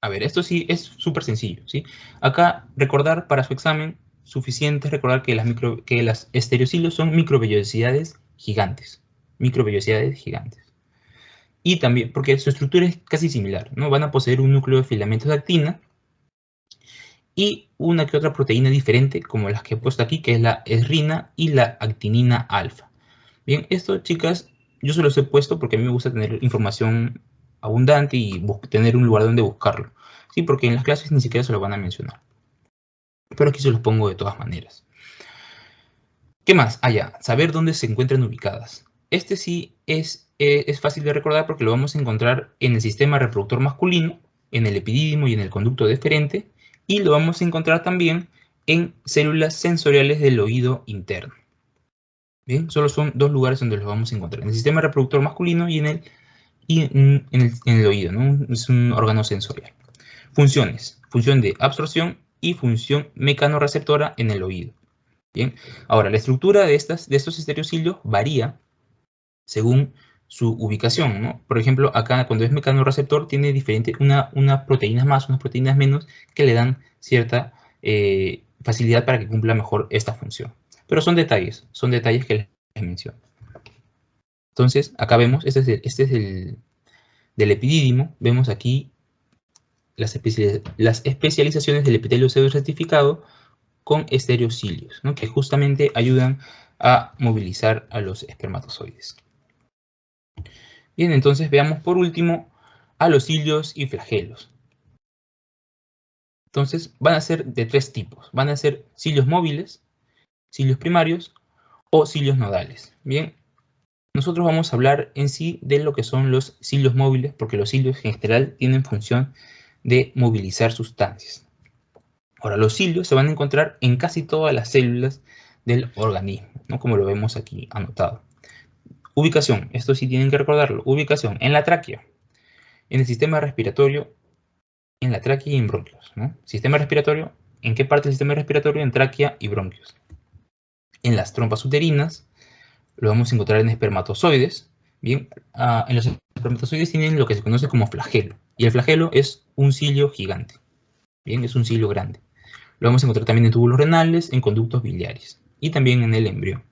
A ver, esto sí es súper sencillo, ¿sí? Acá, recordar para su examen, suficiente es recordar que las estereocilios son microvellosidades gigantes. Microvellosidades gigantes. Y también, porque su estructura es casi similar, ¿no? Van a poseer un núcleo de filamentos de actina y una que otra proteína diferente, como las que he puesto aquí, que es la esrina y la actinina alfa. Bien, esto, chicas, yo se los he puesto porque a mí me gusta tener información abundante y tener un lugar donde buscarlo. Sí, porque en las clases ni siquiera se lo van a mencionar. Pero aquí se los pongo de todas maneras. ¿Qué más? Saber dónde se encuentran ubicadas. Este sí es fácil de recordar porque lo vamos a encontrar en el sistema reproductor masculino, en el epidídimo y en el conducto deferente, y lo vamos a encontrar también en células sensoriales del oído interno. Bien, solo son dos lugares donde los vamos a encontrar, en el sistema reproductor masculino y en el oído, ¿no? Es un órgano sensorial. Funciones, función de absorción y función mecanorreceptora en el oído. Bien, ahora la estructura de estos estereocilios varía según su ubicación, ¿no? Por ejemplo, acá cuando es mecanorreceptor tiene unas proteínas más, unas proteínas menos que le dan cierta facilidad para que cumpla mejor esta función. Pero son detalles que les menciono. Entonces, acá vemos, este es del epidídimo, vemos aquí las especializaciones del epitelio pseudocertificado con estereocilios, ¿no? Que justamente ayudan a movilizar a los espermatozoides. Bien, entonces veamos por último a los cilios y flagelos. Entonces van a ser de tres tipos. Van a ser cilios móviles, cilios primarios o cilios nodales. Bien, nosotros vamos a hablar en sí de lo que son los cilios móviles, porque los cilios en general tienen función de movilizar sustancias. Ahora, los cilios se van a encontrar en casi todas las células del organismo, ¿no? Como lo vemos aquí anotado. Ubicación, esto sí tienen que recordarlo. Ubicación en la tráquea, en el sistema respiratorio, en la tráquea y en bronquios, ¿no? Sistema respiratorio, ¿en qué parte del sistema respiratorio? En tráquea y bronquios. En las trompas uterinas, lo vamos a encontrar en espermatozoides. Bien, en los espermatozoides tienen lo que se conoce como flagelo. Y el flagelo es un cilio gigante. Bien, es un cilio grande. Lo vamos a encontrar también en túbulos renales, en conductos biliares. Y también en el embrión.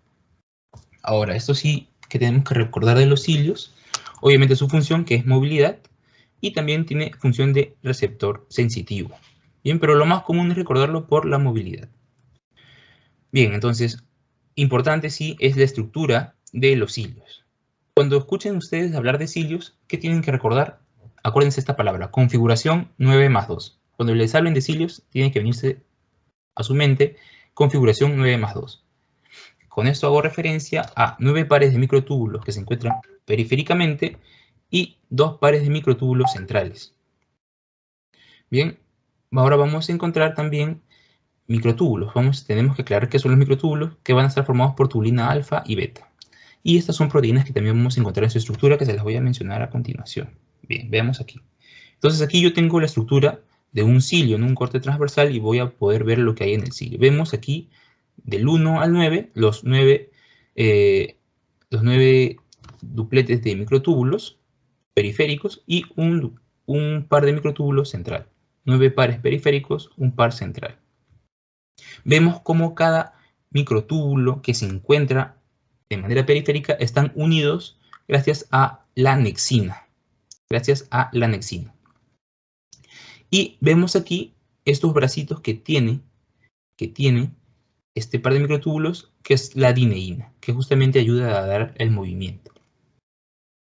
Ahora, esto sí que tenemos que recordar de los cilios. Obviamente su función, que es movilidad. Y también tiene función de receptor sensitivo. Bien, pero lo más común es recordarlo por la movilidad. Bien, entonces, importante sí es la estructura de los cilios. Cuando escuchen ustedes hablar de cilios, ¿qué tienen que recordar? Acuérdense esta palabra, configuración 9+2. Cuando les hablen de cilios, tiene que venirse a su mente configuración 9+2. Con esto hago referencia a 9 pares de microtúbulos que se encuentran periféricamente y 2 pares de microtúbulos centrales. Bien, ahora vamos a encontrar también microtúbulos. Tenemos que aclarar qué son los microtúbulos, que van a estar formados por tubulina alfa y beta. Y estas son proteínas que también vamos a encontrar en su estructura, que se las voy a mencionar a continuación. Bien, veamos aquí. Entonces aquí yo tengo la estructura de un cilio en un corte transversal y voy a poder ver lo que hay en el cilio. Vemos aquí del 1 al 9, dupletes de microtúbulos periféricos y un par de microtúbulos central. 9 pares periféricos, un par central. Vemos cómo cada microtúbulo que se encuentra de manera periférica están unidos gracias a la nexina. Gracias a la nexina. Y vemos aquí estos bracitos que tiene este par de microtúbulos, que es la dineína, que justamente ayuda a dar el movimiento.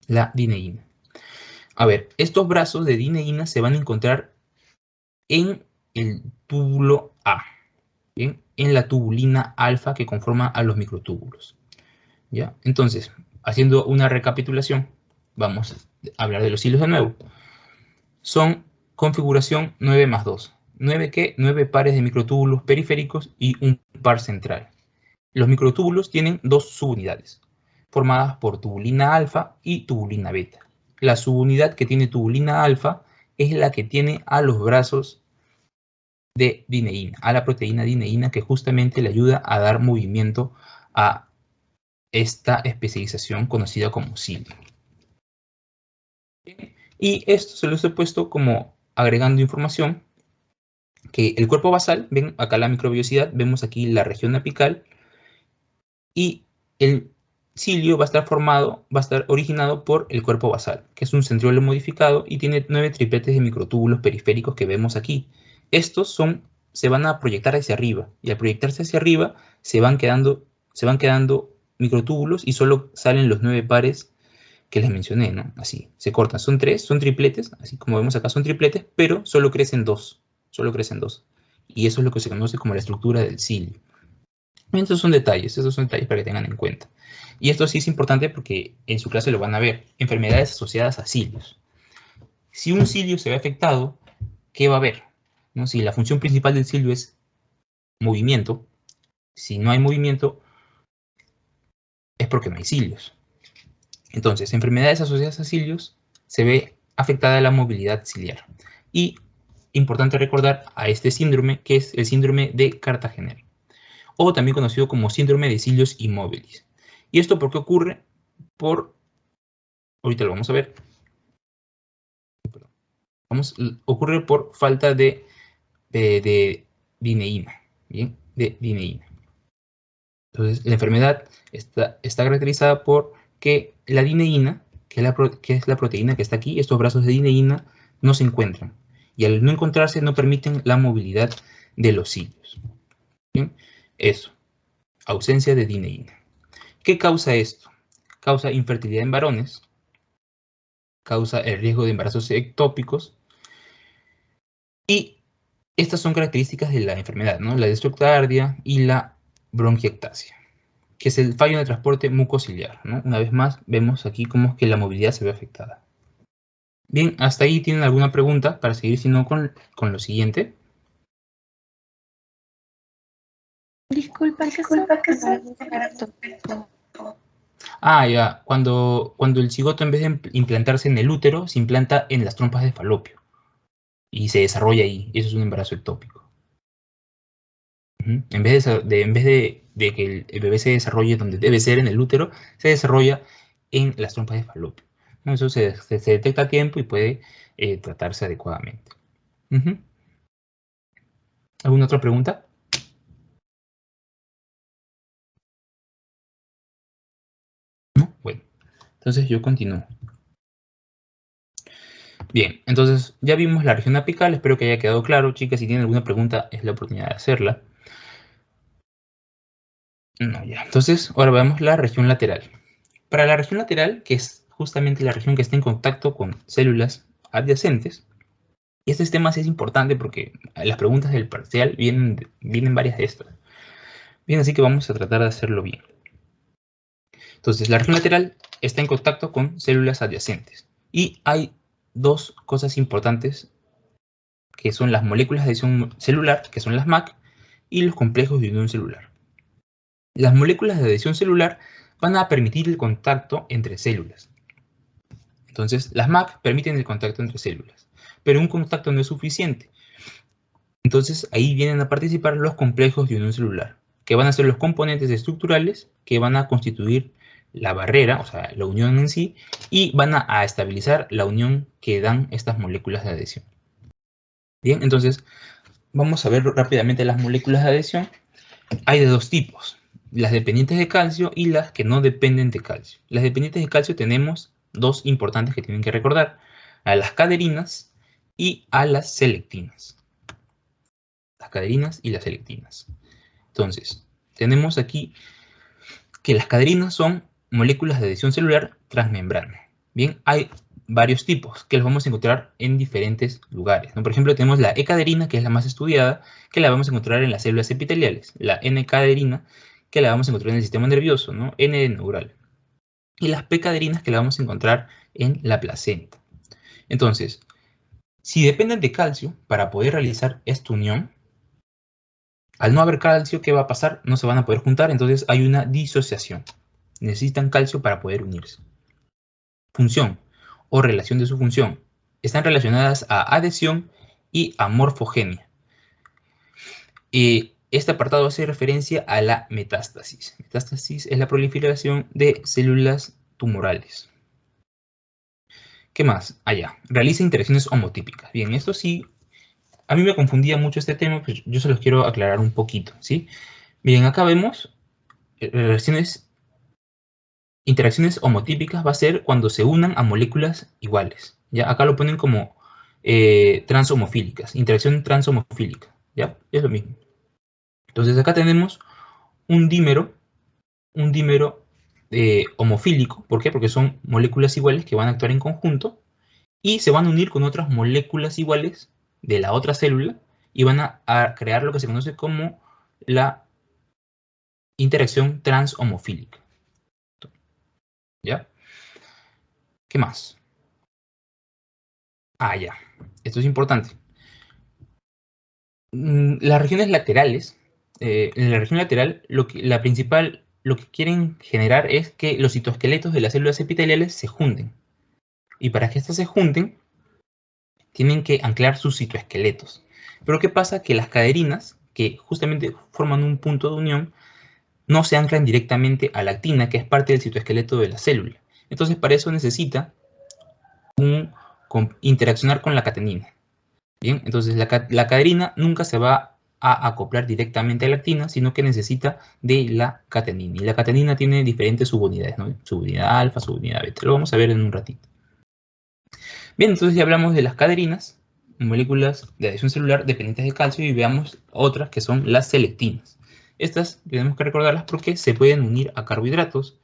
La dineína. A ver, estos brazos de dineína se van a encontrar en el túbulo A, ¿bien? En la tubulina alfa que conforma a los microtúbulos. ¿Ya? Entonces, haciendo una recapitulación, vamos a hablar de los hilos de nuevo. Son configuración 9 más 2. 9 ¿qué? 9 pares de microtúbulos periféricos y un par central. Los microtúbulos tienen dos subunidades, formadas por tubulina alfa y tubulina beta. La subunidad que tiene tubulina alfa es la que tiene a los brazos de dineína, a la proteína dineína, que justamente le ayuda a dar movimiento a esta especialización conocida como cilio. Y esto se los he puesto como agregando información, que el cuerpo basal, ven acá la microvellosidad, vemos aquí la región apical, y el cilio va a estar originado por el cuerpo basal, que es un centriolo modificado y tiene 9 tripletes de microtúbulos periféricos que vemos aquí. Estos se van a proyectar hacia arriba, y al proyectarse hacia arriba se van quedando microtúbulos y solo salen los 9 pares que les mencioné, ¿no? Así, se cortan, son tripletes, así como vemos acá son tripletes, pero solo crecen 2, y eso es lo que se conoce como la estructura del cilio. Estos son detalles para que tengan en cuenta. Y esto sí es importante porque en su clase lo van a ver, enfermedades asociadas a cilios. Si un cilio se ve afectado, ¿qué va a haber? ¿No? Si la función principal del cilio es movimiento, si no hay movimiento, es porque no hay cilios. Entonces, enfermedades asociadas a cilios, se ve afectada la movilidad ciliar. Y importante recordar a este síndrome, que es el síndrome de Cartagener, o también conocido como síndrome de cilios inmóviles. ¿Y esto por qué ocurre? Ahorita lo vamos a ver. Ocurre por falta de dineína. ¿Bien? De dineína. Entonces, la enfermedad está caracterizada por que la dineína, que es la proteína que está aquí, estos brazos de dineína no se encuentran. Y al no encontrarse, no permiten la movilidad de los cilios. ¿Bien? Eso. Ausencia de dineína. ¿Qué causa esto? Causa infertilidad en varones, causa el riesgo de embarazos ectópicos, y estas son características de la enfermedad, ¿no? La destroctardia y la bronquiectasia, que es el fallo en el transporte mucociliar, ¿no? Una vez más, vemos aquí cómo es que la movilidad se ve afectada. Bien, hasta ahí tienen alguna pregunta para seguir, si no, con lo siguiente. Disculpa, ¿qué Ah, ya. Cuando el cigoto, en vez de implantarse en el útero, se implanta en las trompas de falopio. Y se desarrolla ahí. Eso es un embarazo ectópico. En vez de que el bebé se desarrolle donde debe ser, en el útero, se desarrolla en las trompas de falopio. Eso se detecta a tiempo y puede tratarse adecuadamente. ¿Alguna otra pregunta? ¿No? Bueno, entonces yo continúo. Bien, entonces ya vimos la región apical, espero que haya quedado claro. Chicas, si tienen alguna pregunta, es la oportunidad de hacerla. No, ya. Entonces, ahora veamos la región lateral. Para la región lateral, que es justamente la región que está en contacto con células adyacentes, y este tema sí es importante porque las preguntas del parcial vienen varias de estas. Bien, así que vamos a tratar de hacerlo bien. Entonces, la región lateral está en contacto con células adyacentes. Y hay dos cosas importantes, que son las moléculas de adhesión celular, que son las MAC, y los complejos de unión celular. Las moléculas de adhesión celular van a permitir el contacto entre células. Entonces, las MAC permiten el contacto entre células, pero un contacto no es suficiente. Entonces, ahí vienen a participar los complejos de unión celular, que van a ser los componentes estructurales que van a constituir la barrera, o sea, la unión en sí, y van a estabilizar la unión que dan estas moléculas de adhesión. Bien, entonces vamos a ver rápidamente las moléculas de adhesión. Hay de dos tipos, las dependientes de calcio y las que no dependen de calcio. Las dependientes de calcio tenemos dos importantes que tienen que recordar, a las caderinas y a las selectinas. Las caderinas y las selectinas. Entonces, tenemos aquí que las caderinas son moléculas de adhesión celular transmembrana. Bien, hay varios tipos que los vamos a encontrar en diferentes lugares, ¿no? Por ejemplo, tenemos la E-caderina, que es la más estudiada, que la vamos a encontrar en las células epiteliales. La N-caderina, que la vamos a encontrar en el sistema nervioso, ¿no? N de neural. Y las P-caderinas, que la vamos a encontrar en la placenta. Entonces, si dependen de calcio, para poder realizar esta unión, al no haber calcio, ¿qué va a pasar? No se van a poder juntar, entonces hay una disociación. Necesitan calcio para poder unirse. Función o relación de su función. Están relacionadas a adhesión y a morfogenia. Este apartado hace referencia a la metástasis. Metástasis es la proliferación de células tumorales. ¿Qué más? Allá. Realiza interacciones homotípicas. Bien, esto sí, a mí me confundía mucho este tema, pues yo se los quiero aclarar un poquito, ¿sí? Bien, acá vemos interacciones homotípicas va a ser cuando se unan a moléculas iguales. ¿Ya? Acá lo ponen como transhomofílicas, interacción transhomofílica. ¿Ya? Es lo mismo. Entonces acá tenemos un dímero homofílico. ¿Por qué? Porque son moléculas iguales que van a actuar en conjunto y se van a unir con otras moléculas iguales de la otra célula y van a crear lo que se conoce como la interacción transhomofílica. ¿Ya? ¿Qué más? Ah, ya. Esto es importante. Las regiones laterales, en la región lateral, lo que quieren generar es que los citoesqueletos de las células epiteliales se junten. Y para que estas se junten, tienen que anclar sus citoesqueletos. Pero ¿qué pasa? Que las caderinas, que justamente forman un punto de unión, no se anclan directamente a la actina, que es parte del citoesqueleto de la célula. Entonces, para eso necesita interaccionar con la catenina. Bien, entonces la caderina nunca se va a acoplar directamente a la actina, sino que necesita de la catenina. Y la catenina tiene diferentes subunidades, ¿no? Subunidad alfa, subunidad beta. Lo vamos a ver en un ratito. Bien, entonces ya hablamos de las caderinas, moléculas de adhesión celular dependientes de calcio, y veamos otras que son las selectinas. Estas tenemos que recordarlas porque se pueden unir a carbohidratos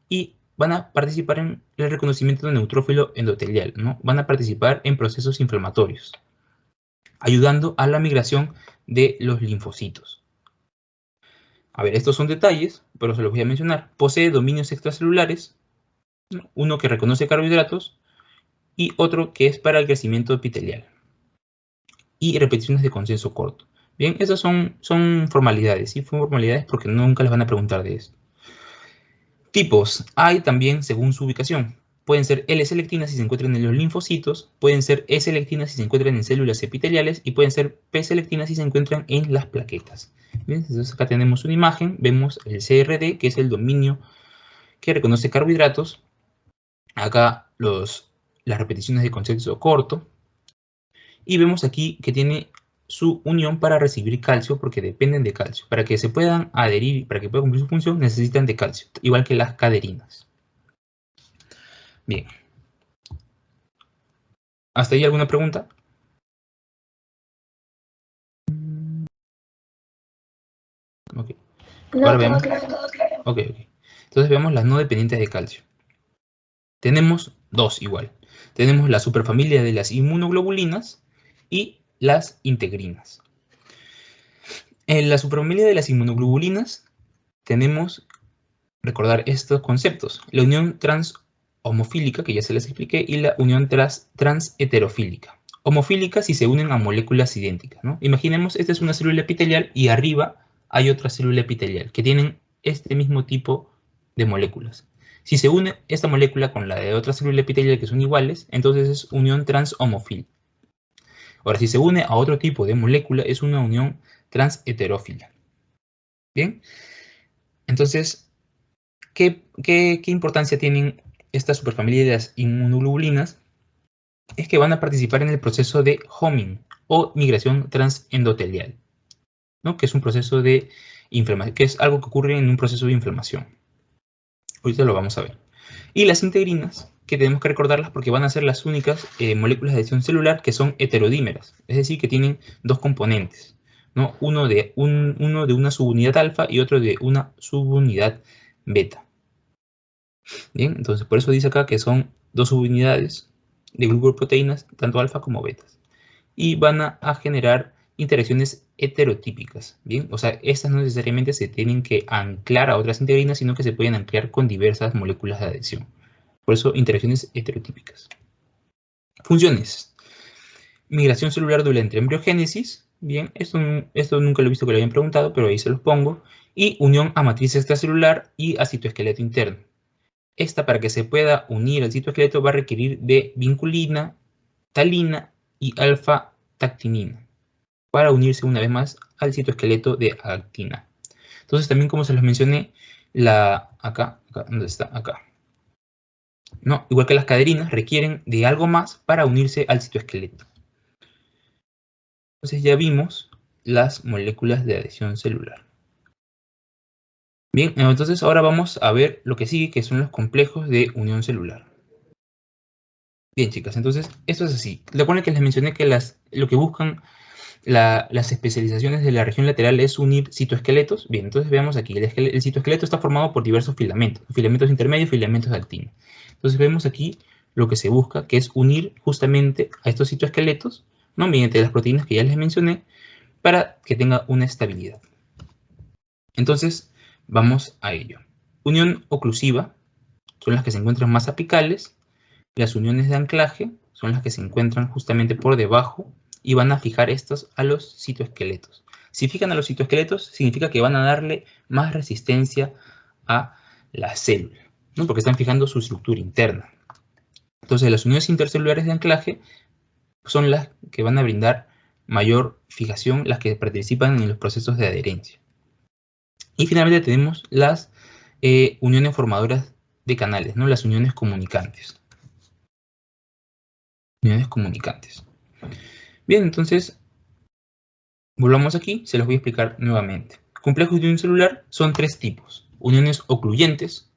y van a participar en el reconocimiento de neutrófilo endotelial, ¿no? Van a participar en procesos inflamatorios, ayudando a la migración de los linfocitos. A ver, estos son detalles, pero se los voy a mencionar. Posee dominios extracelulares, uno que reconoce carbohidratos y otro que es para el crecimiento epitelial. Y repeticiones de consenso corto. Bien, esas son formalidades, ¿sí? Formalidades porque nunca les van a preguntar de eso. Tipos. Hay también según su ubicación. Pueden ser L-selectinas si se encuentran en los linfocitos, pueden ser E-selectinas si se encuentran en células epiteliales y pueden ser P-selectinas si se encuentran en las plaquetas. ¿Bien? Entonces acá tenemos una imagen, vemos el CRD, que es el dominio que reconoce carbohidratos. Acá las repeticiones de consenso corto. Y vemos aquí que tiene su unión para recibir calcio porque dependen de calcio. Para que se puedan adherir y para que puedan cumplir su función necesitan de calcio, igual que las caderinas. Bien. ¿Hasta ahí alguna pregunta? Ok. Ahora veamos. Ok. Entonces veamos las no dependientes de calcio. Tenemos dos igual. Tenemos la superfamilia de las inmunoglobulinas y las integrinas. En la superfamilia de las inmunoglobulinas tenemos, recordar estos conceptos, la unión transhomofílica, que ya se les expliqué, y la unión transheterofílica. Homofílica si se unen a moléculas idénticas, ¿no? Imaginemos, esta es una célula epitelial y arriba hay otra célula epitelial que tienen este mismo tipo de moléculas. Si se une esta molécula con la de otra célula epitelial que son iguales, entonces es unión transhomofílica. Ahora, si se une a otro tipo de molécula, es una unión transheterófila. Bien, entonces ¿Qué importancia tienen estas superfamilias de las inmunoglobulinas? Es que van a participar en el proceso de homing o migración transendotelial, ¿no? Que es un proceso de inflamación, que es algo que ocurre en un proceso de inflamación. Ahorita lo vamos a ver. Y las integrinas, que tenemos que recordarlas porque van a ser las únicas moléculas de adhesión celular que son heterodímeras, es decir, que tienen dos componentes, ¿no? Uno de una subunidad alfa y otro de una subunidad beta. Bien, entonces por eso dice acá que son dos subunidades de glucoproteínas, tanto alfa como betas. Y van a generar interacciones heterotípicas, ¿bien? O sea, estas no necesariamente se tienen que anclar a otras integrinas, sino que se pueden anclar con diversas moléculas de adhesión. Por eso, interacciones heterotípicas. Funciones. Migración celular durante embriogénesis. Bien, esto nunca lo he visto que lo hayan preguntado, pero ahí se los pongo. Y unión a matriz extracelular y a citoesqueleto interno. Esta, para que se pueda unir al citoesqueleto, va a requerir de vinculina, talina y alfa-tactinina para unirse una vez más al citoesqueleto de actina. Entonces, también como se los mencioné, acá, ¿dónde está? Acá. ¿No? Igual que las caderinas, requieren de algo más para unirse al citoesqueleto. Entonces ya vimos las moléculas de adhesión celular. Bien, entonces ahora vamos a ver lo que sigue, que son los complejos de unión celular. Bien, chicas, entonces esto es así. Recuerden que les mencioné que lo que buscan las especializaciones de la región lateral es unir citoesqueletos. Bien, entonces veamos aquí. El citoesqueleto está formado por diversos filamentos intermedios, filamentos de actina. Entonces vemos aquí lo que se busca, que es unir justamente a estos citoesqueletos, ¿no? Mediante las proteínas que ya les mencioné, para que tenga una estabilidad. Entonces, vamos a ello. Unión oclusiva son las que se encuentran más apicales. Las uniones de anclaje son las que se encuentran justamente por debajo y van a fijar estos a los citoesqueletos. Si fijan a los citoesqueletos, significa que van a darle más resistencia a la célula, ¿no? Porque están fijando su estructura interna. Entonces, las uniones intercelulares de anclaje son las que van a brindar mayor fijación, las que participan en los procesos de adherencia. Y finalmente tenemos las uniones formadoras de canales, ¿no? Las uniones comunicantes. Uniones comunicantes. Bien, entonces, volvamos aquí, se los voy a explicar nuevamente. Complejos de unión celular son tres tipos: uniones ocluyentes,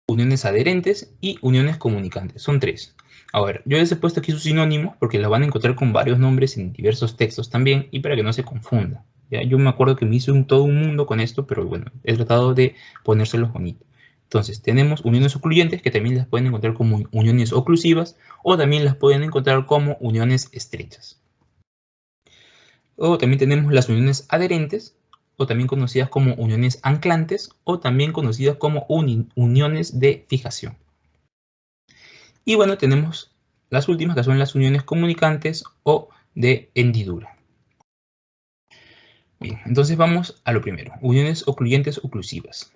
uniones adherentes y uniones comunicantes. Son tres. A ver, yo les he puesto aquí sus sinónimos porque los van a encontrar con varios nombres en diversos textos también y para que no se confunda. ¿Ya? Yo me acuerdo que me hice todo un mundo con esto, pero bueno, he tratado de ponérselos bonito. Entonces, tenemos uniones ocluyentes que también las pueden encontrar como uniones oclusivas o también las pueden encontrar como uniones estrechas. O también tenemos las uniones adherentes, o también conocidas como uniones anclantes, o también conocidas como uniones de fijación. Y bueno, tenemos las últimas, que son las uniones comunicantes o de hendidura. Bien, entonces vamos a lo primero, uniones ocluyentes oclusivas.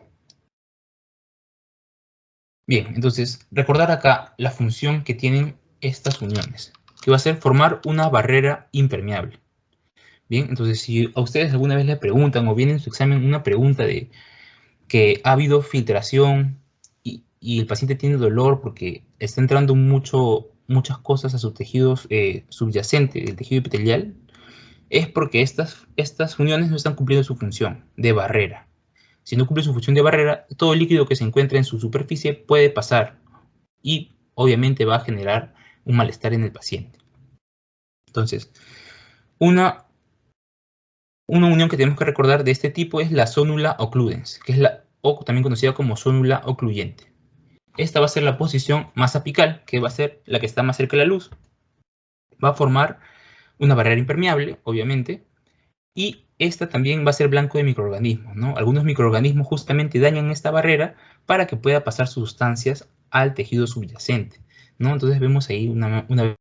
Bien, entonces recordar acá la función que tienen estas uniones, que va a ser formar una barrera impermeable. Bien, entonces si a ustedes alguna vez les preguntan o viene en su examen una pregunta de que ha habido filtración y el paciente tiene dolor porque está entrando muchas cosas a sus tejidos subyacentes, el tejido epitelial, es porque estas uniones no están cumpliendo su función de barrera. Si no cumple su función de barrera, todo el líquido que se encuentra en su superficie puede pasar y obviamente va a generar un malestar en el paciente. Entonces, una unión que tenemos que recordar de este tipo es la zonula occludens, que es o también conocida como zonula ocluyente. Esta va a ser la posición más apical, que va a ser la que está más cerca de la luz. Va a formar una barrera impermeable, obviamente, y esta también va a ser blanco de microorganismos, ¿no? Algunos microorganismos justamente dañan esta barrera para que pueda pasar sustancias al tejido subyacente, ¿no? Entonces vemos ahí una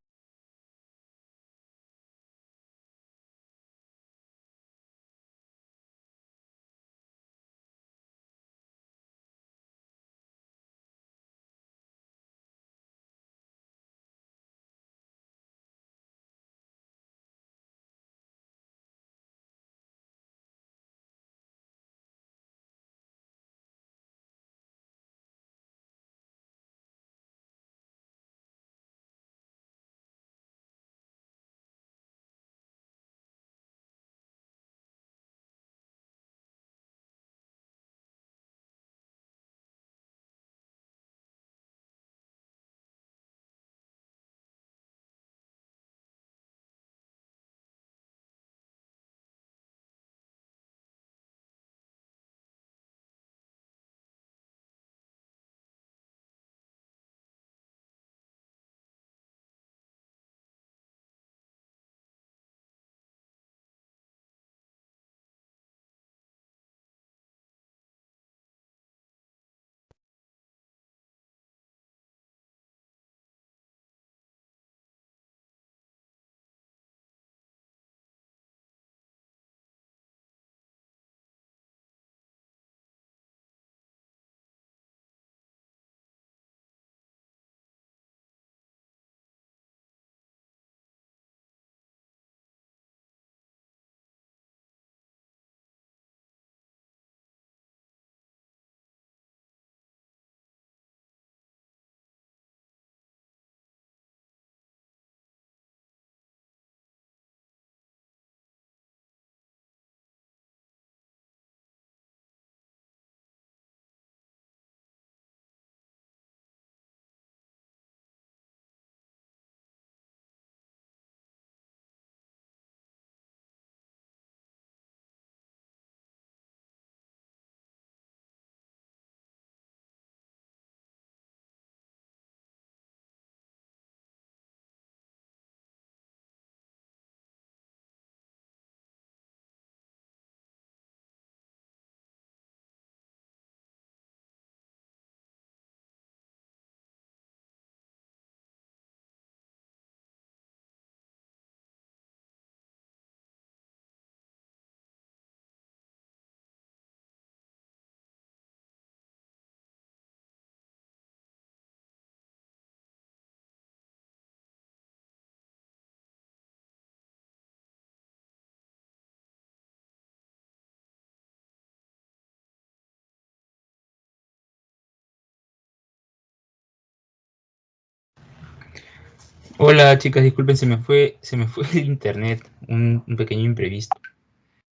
Hola chicas, disculpen, se me fue el internet, un pequeño imprevisto.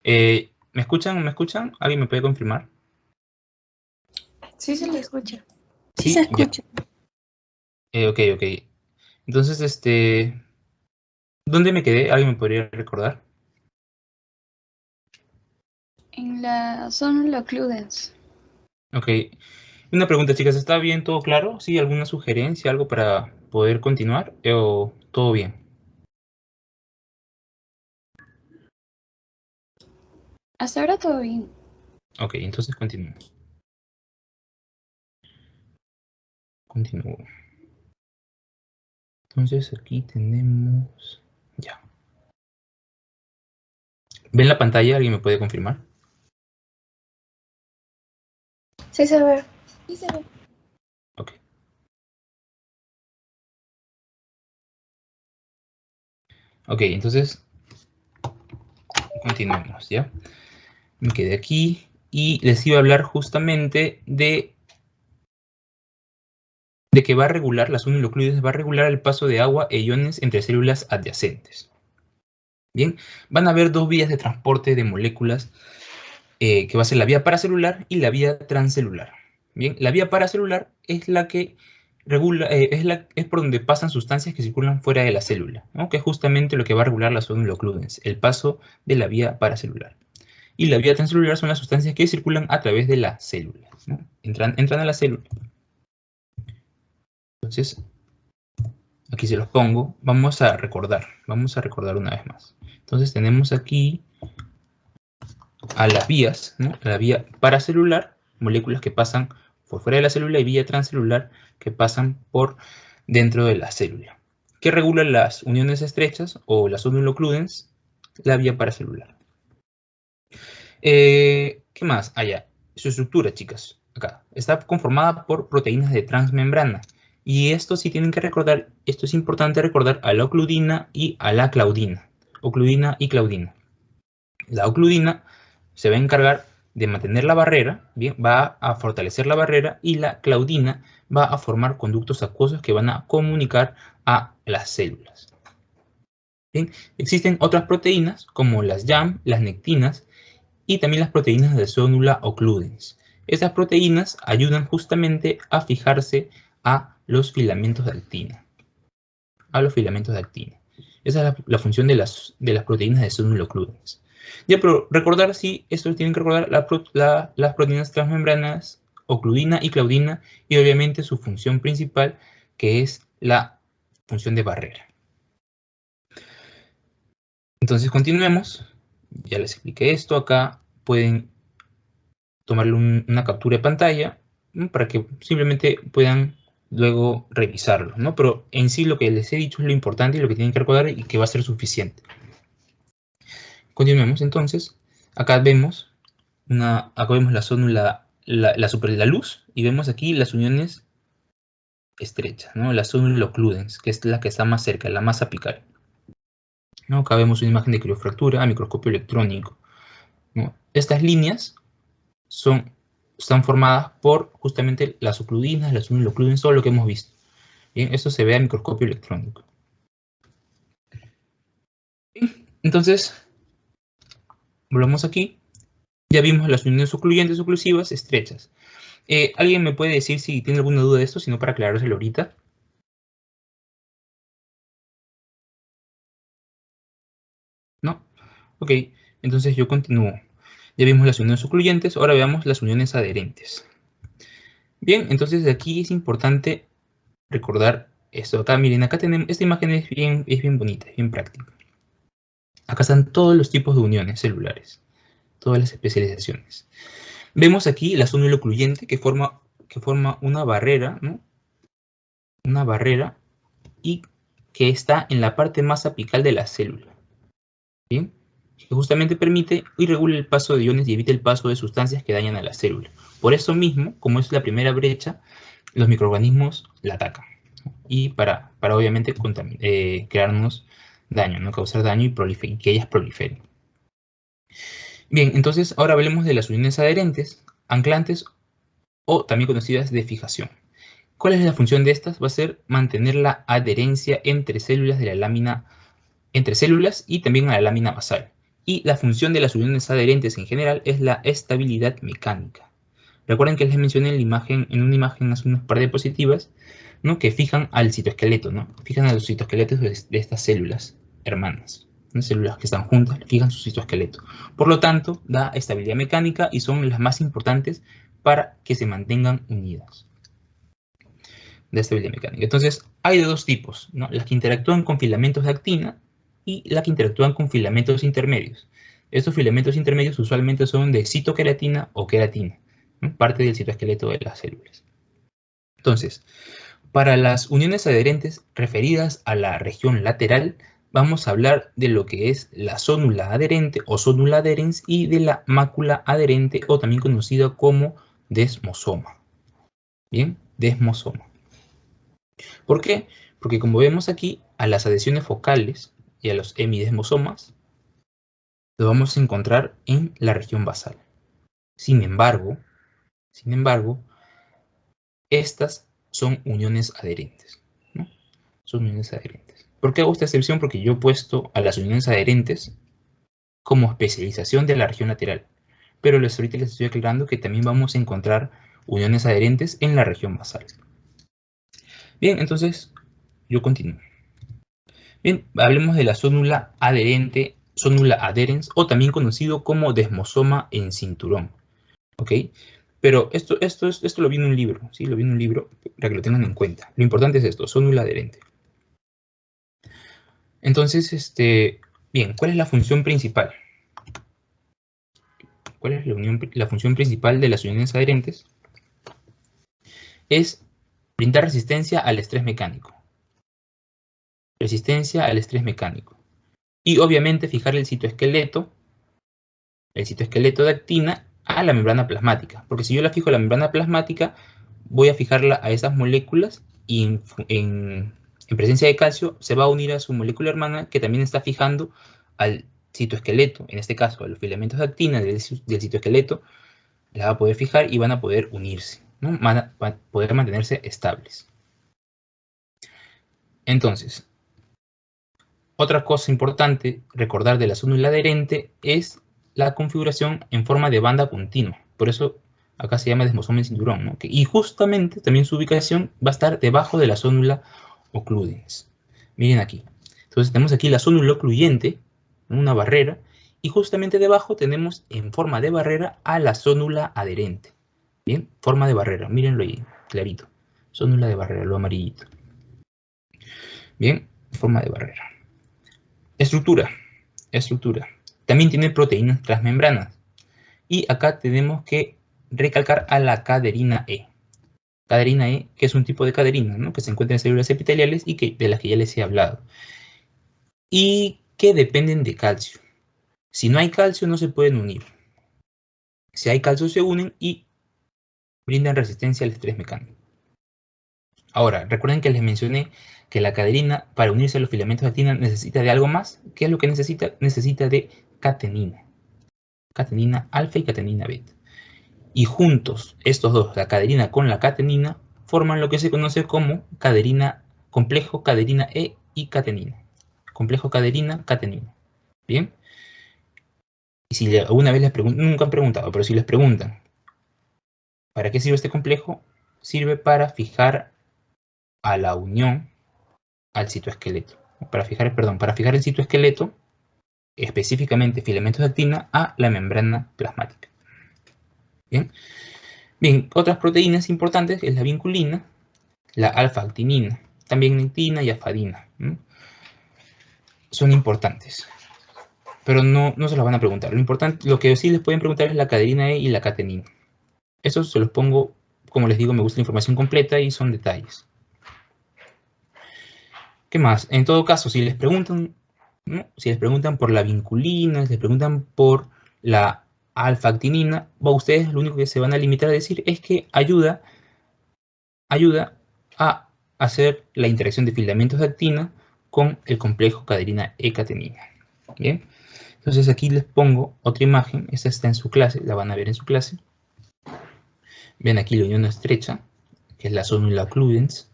¿Me escuchan? ¿Me escuchan? ¿Alguien me puede confirmar? Sí, se le escucha. Sí se Sí, ya. escucha. Ok. Entonces, ¿dónde me quedé? ¿Alguien me podría recordar? En la zona Cludens. Ok. Una pregunta, chicas, ¿está bien todo claro? ¿Sí? ¿Alguna sugerencia, algo para poder continuar? ¿O todo bien? Hasta ahora todo bien. Ok, entonces continúo. Continúo. Entonces aquí tenemos... Ya. ¿Ven la pantalla? ¿Alguien me puede confirmar? Sí se ve. Ok. Ok, entonces continuemos, ¿ya? Me quedé aquí y les iba a hablar justamente de que va a regular, las uninucleoides va a regular el paso de agua e iones entre células adyacentes. Bien, van a haber dos vías de transporte de moléculas, que va a ser la vía paracelular y la vía transcelular. Bien, la vía paracelular es la que regula, es por donde pasan sustancias que circulan fuera de la célula, ¿no? Que es justamente lo que va a regular las uninucleoides, el paso de la vía paracelular. Y la vía transcelular son las sustancias que circulan a través de la célula, ¿no? Entran a la célula. Entonces, aquí se los pongo. Vamos a recordar una vez más. Entonces tenemos aquí a las vías, ¿no? La vía paracelular, moléculas que pasan por fuera de la célula, y vía transcelular, que pasan por dentro de la célula. ¿Qué regula las uniones estrechas o las uninucleoides? La vía paracelular. ¿Qué más? Allá. Su estructura, chicas. Acá. Está conformada por proteínas de transmembrana. Y esto sí tienen que recordar, esto es importante recordar, a la ocludina y a la claudina. Ocludina y claudina. La ocludina se va a encargar de mantener la barrera, bien, va a fortalecer la barrera, y la claudina va a formar conductos acuosos que van a comunicar a las células. Bien, existen otras proteínas como las YAM, las nectinas, y también las proteínas de Zonula occludens. Estas proteínas ayudan justamente a fijarse a los filamentos de actina. Esa es la función de las proteínas de Zonula occludens. Ya, pero recordar, sí, esto tienen que recordar las proteínas transmembranas, ocludina y claudina, y obviamente su función principal, que es la función de barrera. Entonces continuemos. Ya les expliqué esto. Acá pueden tomarle una captura de pantalla, ¿no? Para que simplemente puedan luego revisarlo, ¿no? Pero en sí lo que les he dicho es lo importante y lo que tienen que recordar, y que va a ser suficiente. Continuemos entonces. Acá vemos la zona, la luz, y vemos aquí las uniones estrechas, ¿no? La zona occludens, que es la que está más cerca, la más apical, ¿no? Acá vemos una imagen de criofractura a microscopio electrónico, ¿no? Estas líneas están formadas por justamente las ocludinas, las uninucleoides, todo lo que hemos visto. Bien, eso se ve a microscopio electrónico. Bien, entonces, volvamos aquí. Ya vimos las uniones ocluyentes oclusivas estrechas. ¿Alguien me puede decir si tiene alguna duda de esto, sino para aclarárselo ahorita? ¿No? Ok, entonces yo continúo. Ya vimos las uniones ocluyentes, ahora veamos las uniones adherentes. Bien, entonces de aquí es importante recordar esto. Acá, miren, acá tenemos, esta imagen es bien bonita, es bien práctica. Acá están todos los tipos de uniones celulares, todas las especializaciones. Vemos aquí la zona ocluyente que forma una barrera, ¿no? Una barrera, y que está en la parte más apical de la célula. ¿Bien? Que justamente permite y regula el paso de iones y evita el paso de sustancias que dañan a la célula. Por eso mismo, como es la primera brecha, los microorganismos la atacan. Y para obviamente crearnos daño, no causar daño y que ellas proliferen. Bien, entonces ahora hablemos de las uniones adherentes, anclantes o también conocidas de fijación. ¿Cuál es la función de estas? Va a ser mantener la adherencia entre células de la lámina, entre células y también a la lámina basal. Y la función de las uniones adherentes en general es la estabilidad mecánica. Recuerden que les mencioné en una imagen hace unas par de diapositivas, ¿no? Que fijan al citoesqueleto, ¿no? Fijan a los citoesqueletos de estas células hermanas, ¿no? Células que están juntas, fijan su citoesqueleto. Por lo tanto, da estabilidad mecánica y son las más importantes para que se mantengan unidas. De estabilidad mecánica. Entonces, hay de dos tipos, ¿no? Las que interactúan con filamentos de actina y las que interactúan con filamentos intermedios. Estos filamentos intermedios usualmente son de citoqueratina o queratina, ¿no? Parte del citoesqueleto de las células. Entonces, para las uniones adherentes referidas a la región lateral, vamos a hablar de lo que es la zónula adherente o zónula adherens y de la mácula adherente o también conocida como desmosoma. Bien, desmosoma. ¿Por qué? Porque como vemos aquí, a las adhesiones focales y a los hemidesmosomas los vamos a encontrar en la región basal. Sin embargo, estas son uniones adherentes, ¿no? Son uniones adherentes. ¿Por qué hago esta excepción? Porque yo he puesto a las uniones adherentes como especialización de la región lateral. Pero ahorita les estoy aclarando que también vamos a encontrar uniones adherentes en la región basal. Bien, entonces yo continúo. Bien, hablemos de la zónula adherente, zónula adherens, o también conocido como desmosoma en cinturón. ¿Ok? Pero esto lo vi en un libro, ¿sí? Lo vi en un libro para que lo tengan en cuenta. Lo importante es esto, zónula adherente. Entonces, bien, ¿cuál es la función principal? ¿Cuál es la función principal de las uniones adherentes? Es brindar resistencia al estrés mecánico. Resistencia al estrés mecánico. Y obviamente fijar el citoesqueleto de actina a la membrana plasmática. Porque si yo la fijo a la membrana plasmática, voy a fijarla a esas moléculas y en presencia de calcio se va a unir a su molécula hermana que también está fijando al citoesqueleto, en este caso a los filamentos de actina del citoesqueleto, la va a poder fijar y van a poder unirse, ¿no? Van a poder mantenerse estables. Entonces, otra cosa importante recordar de la zónula adherente es la configuración en forma de banda continua. Por eso acá se llama desmosoma en cinturón, ¿no? Y justamente también su ubicación va a estar debajo de la zónula ocludens. Miren aquí. Entonces tenemos aquí la zónula ocluyente, una barrera, y justamente debajo tenemos en forma de barrera a la zónula adherente. Bien, forma de barrera, mírenlo ahí, clarito. Zónula de barrera, lo amarillito. Bien, forma de barrera. Estructura. También tiene proteínas transmembranas. Y acá tenemos que recalcar a la caderina E. Caderina E, que es un tipo de caderina, ¿no? Que se encuentra en células epiteliales y de las que ya les he hablado. Y que dependen de calcio. Si no hay calcio, no se pueden unir. Si hay calcio, se unen y brindan resistencia al estrés mecánico. Ahora, recuerden que les mencioné que la caderina, para unirse a los filamentos de actina, necesita de algo más. ¿Qué es lo que necesita? Necesita de catenina. Catenina alfa y catenina beta. Y juntos, estos dos, la caderina con la catenina, forman lo que se conoce como complejo caderina E y catenina. Complejo caderina, catenina. ¿Bien? Y si alguna vez les preguntan, nunca han preguntado, pero si les preguntan, ¿para qué sirve este complejo? Sirve para fijar a la unión al citoesqueleto. Para fijar el citoesqueleto, específicamente filamentos de actina, a la membrana plasmática. Bien. Bien, otras proteínas importantes es la vinculina, la alfa-actinina, también nectina y afadina. Son importantes, pero no se los van a preguntar. Lo que sí les pueden preguntar es la caderina E y la catenina. Eso se los pongo, como les digo, me gusta la información completa y son detalles. ¿Qué más? En todo caso, si les preguntan, ¿no? Si les preguntan por la vinculina, si les preguntan por la alfa-actinina, ustedes lo único que se van a limitar a decir es que ayuda a hacer la interacción de filamentos de actina con el complejo caderina E-catenina. Bien, entonces aquí les pongo otra imagen. Esta está en su clase, la van a ver en su clase. Ven aquí la unión estrecha, que es la zonula occludens,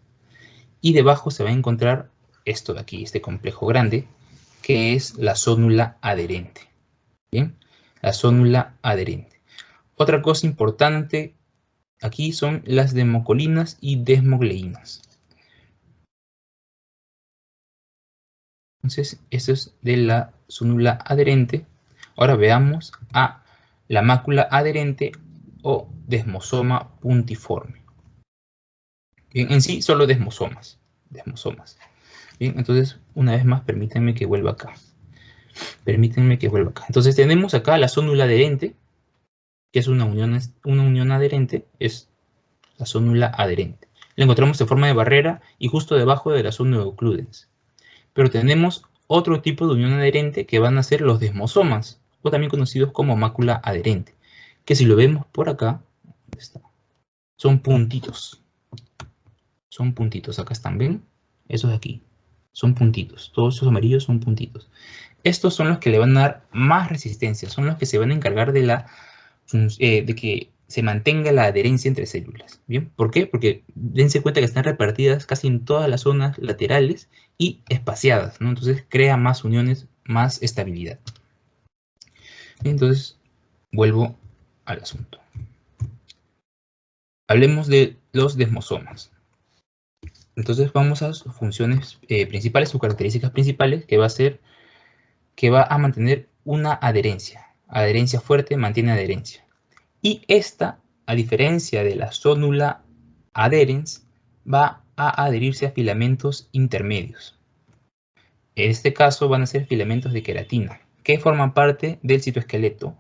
y debajo se va a encontrar esto de aquí, este complejo grande, que es la zonula adherente. Bien, la zonula adherente. Otra cosa importante aquí son las desmocolinas y desmogleínas. Entonces, eso es de la zonula adherente. Ahora veamos a la mácula adherente o desmosoma puntiforme. Bien, en sí solo desmosomas. Bien, entonces una vez más permítanme que vuelva acá. Entonces tenemos acá la zonula adherente, que es una unión adherente, es la zonula adherente. La encontramos en forma de barrera y justo debajo de la zonula occludens. Pero tenemos otro tipo de unión adherente que van a ser los desmosomas, o también conocidos como mácula adherente, que si lo vemos por acá, ¿dónde está? Son puntitos. Son puntitos, acá están, ¿ven? Esos de aquí. Son puntitos. Todos esos amarillos son puntitos. Estos son los que le van a dar más resistencia. Son los que se van a encargar de que se mantenga la adherencia entre células. ¿Bien? ¿Por qué? Porque dense cuenta que están repartidas casi en todas las zonas laterales y espaciadas, ¿no? Entonces crea más uniones, más estabilidad. Entonces, vuelvo al asunto. Hablemos de los desmosomas. Entonces vamos a sus funciones principales, sus características principales, que va a mantener una adherencia. Adherencia fuerte mantiene adherencia. Y esta, a diferencia de la zonula adherens, va a adherirse a filamentos intermedios. En este caso van a ser filamentos de queratina, que forman parte del citoesqueleto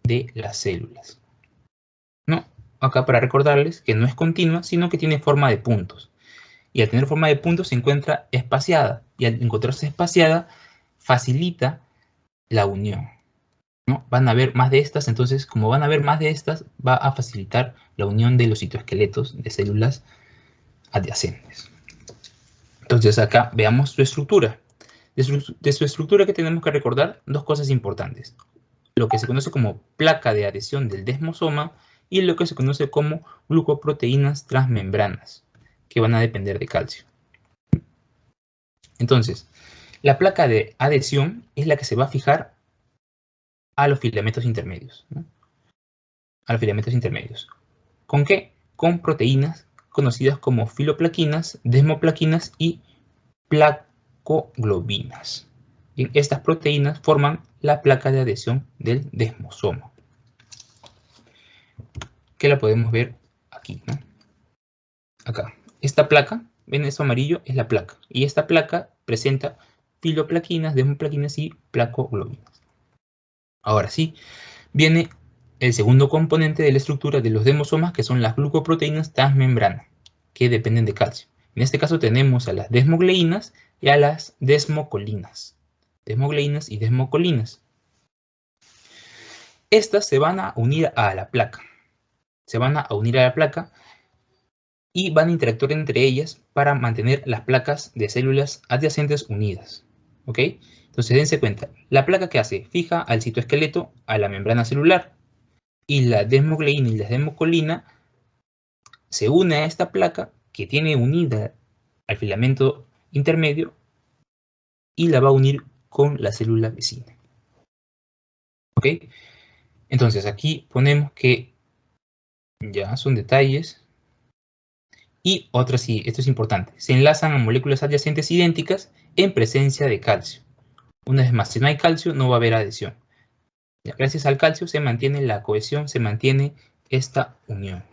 de las células. No, acá para recordarles que no es continua, sino que tiene forma de puntos. Y al tener forma de puntos se encuentra espaciada. Y al encontrarse espaciada, facilita la unión, ¿no? Van a haber más de estas, entonces como van a haber más de estas, va a facilitar la unión de los citoesqueletos de células adyacentes. Entonces acá veamos su estructura. De su estructura que tenemos que recordar dos cosas importantes. Lo que se conoce como placa de adhesión del desmosoma y lo que se conoce como glucoproteínas transmembranas, que van a depender de calcio. Entonces, la placa de adhesión es la que se va a fijar a los filamentos intermedios, ¿no? A los filamentos intermedios. ¿Con qué? Con proteínas conocidas como filoplaquinas, desmoplaquinas y placoglobinas. Bien, estas proteínas forman la placa de adhesión del desmosoma, que la podemos ver aquí, ¿no? Acá. Esta placa, ven eso amarillo, es la placa. Y esta placa presenta filoplaquinas, desmoplaquinas y placoglobinas. Ahora sí, viene el segundo componente de la estructura de los desmosomas, que son las glucoproteínas transmembrana, que dependen de calcio. En este caso tenemos a las desmogleínas y a las desmocolinas. Desmogleínas y desmocolinas. Estas se van a unir a la placa. Y van a interactuar entre ellas para mantener las placas de células adyacentes unidas. ¿Ok? Entonces dense cuenta, la placa que hace fija al citoesqueleto a la membrana celular y la desmogleína y la desmocolina se une a esta placa que tiene unida al filamento intermedio y la va a unir con la célula vecina. ¿Ok? Entonces aquí ponemos que ya son detalles. Y otra sí, esto es importante, se enlazan a moléculas adyacentes idénticas en presencia de calcio. Una vez más, si no hay calcio, no va a haber adhesión. Gracias al calcio se mantiene la cohesión, se mantiene esta unión.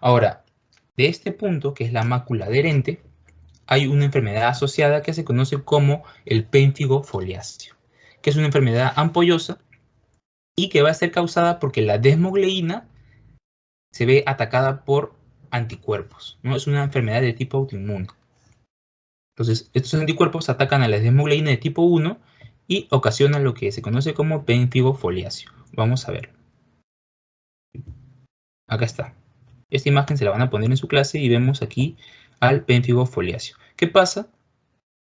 Ahora, de este punto, que es la mácula adherente, hay una enfermedad asociada que se conoce como el pénfigo foliáceo, que es una enfermedad ampollosa y que va a ser causada porque la desmogleína se ve atacada por anticuerpos, ¿no? Es una enfermedad de tipo autoinmune. Entonces, estos anticuerpos atacan a la desmogleína de tipo 1 y ocasionan lo que se conoce como pénfigo foliáceo. Vamos a ver. Acá está. Esta imagen se la van a poner en su clase y vemos aquí al pénfigo foliáceo. ¿Qué pasa?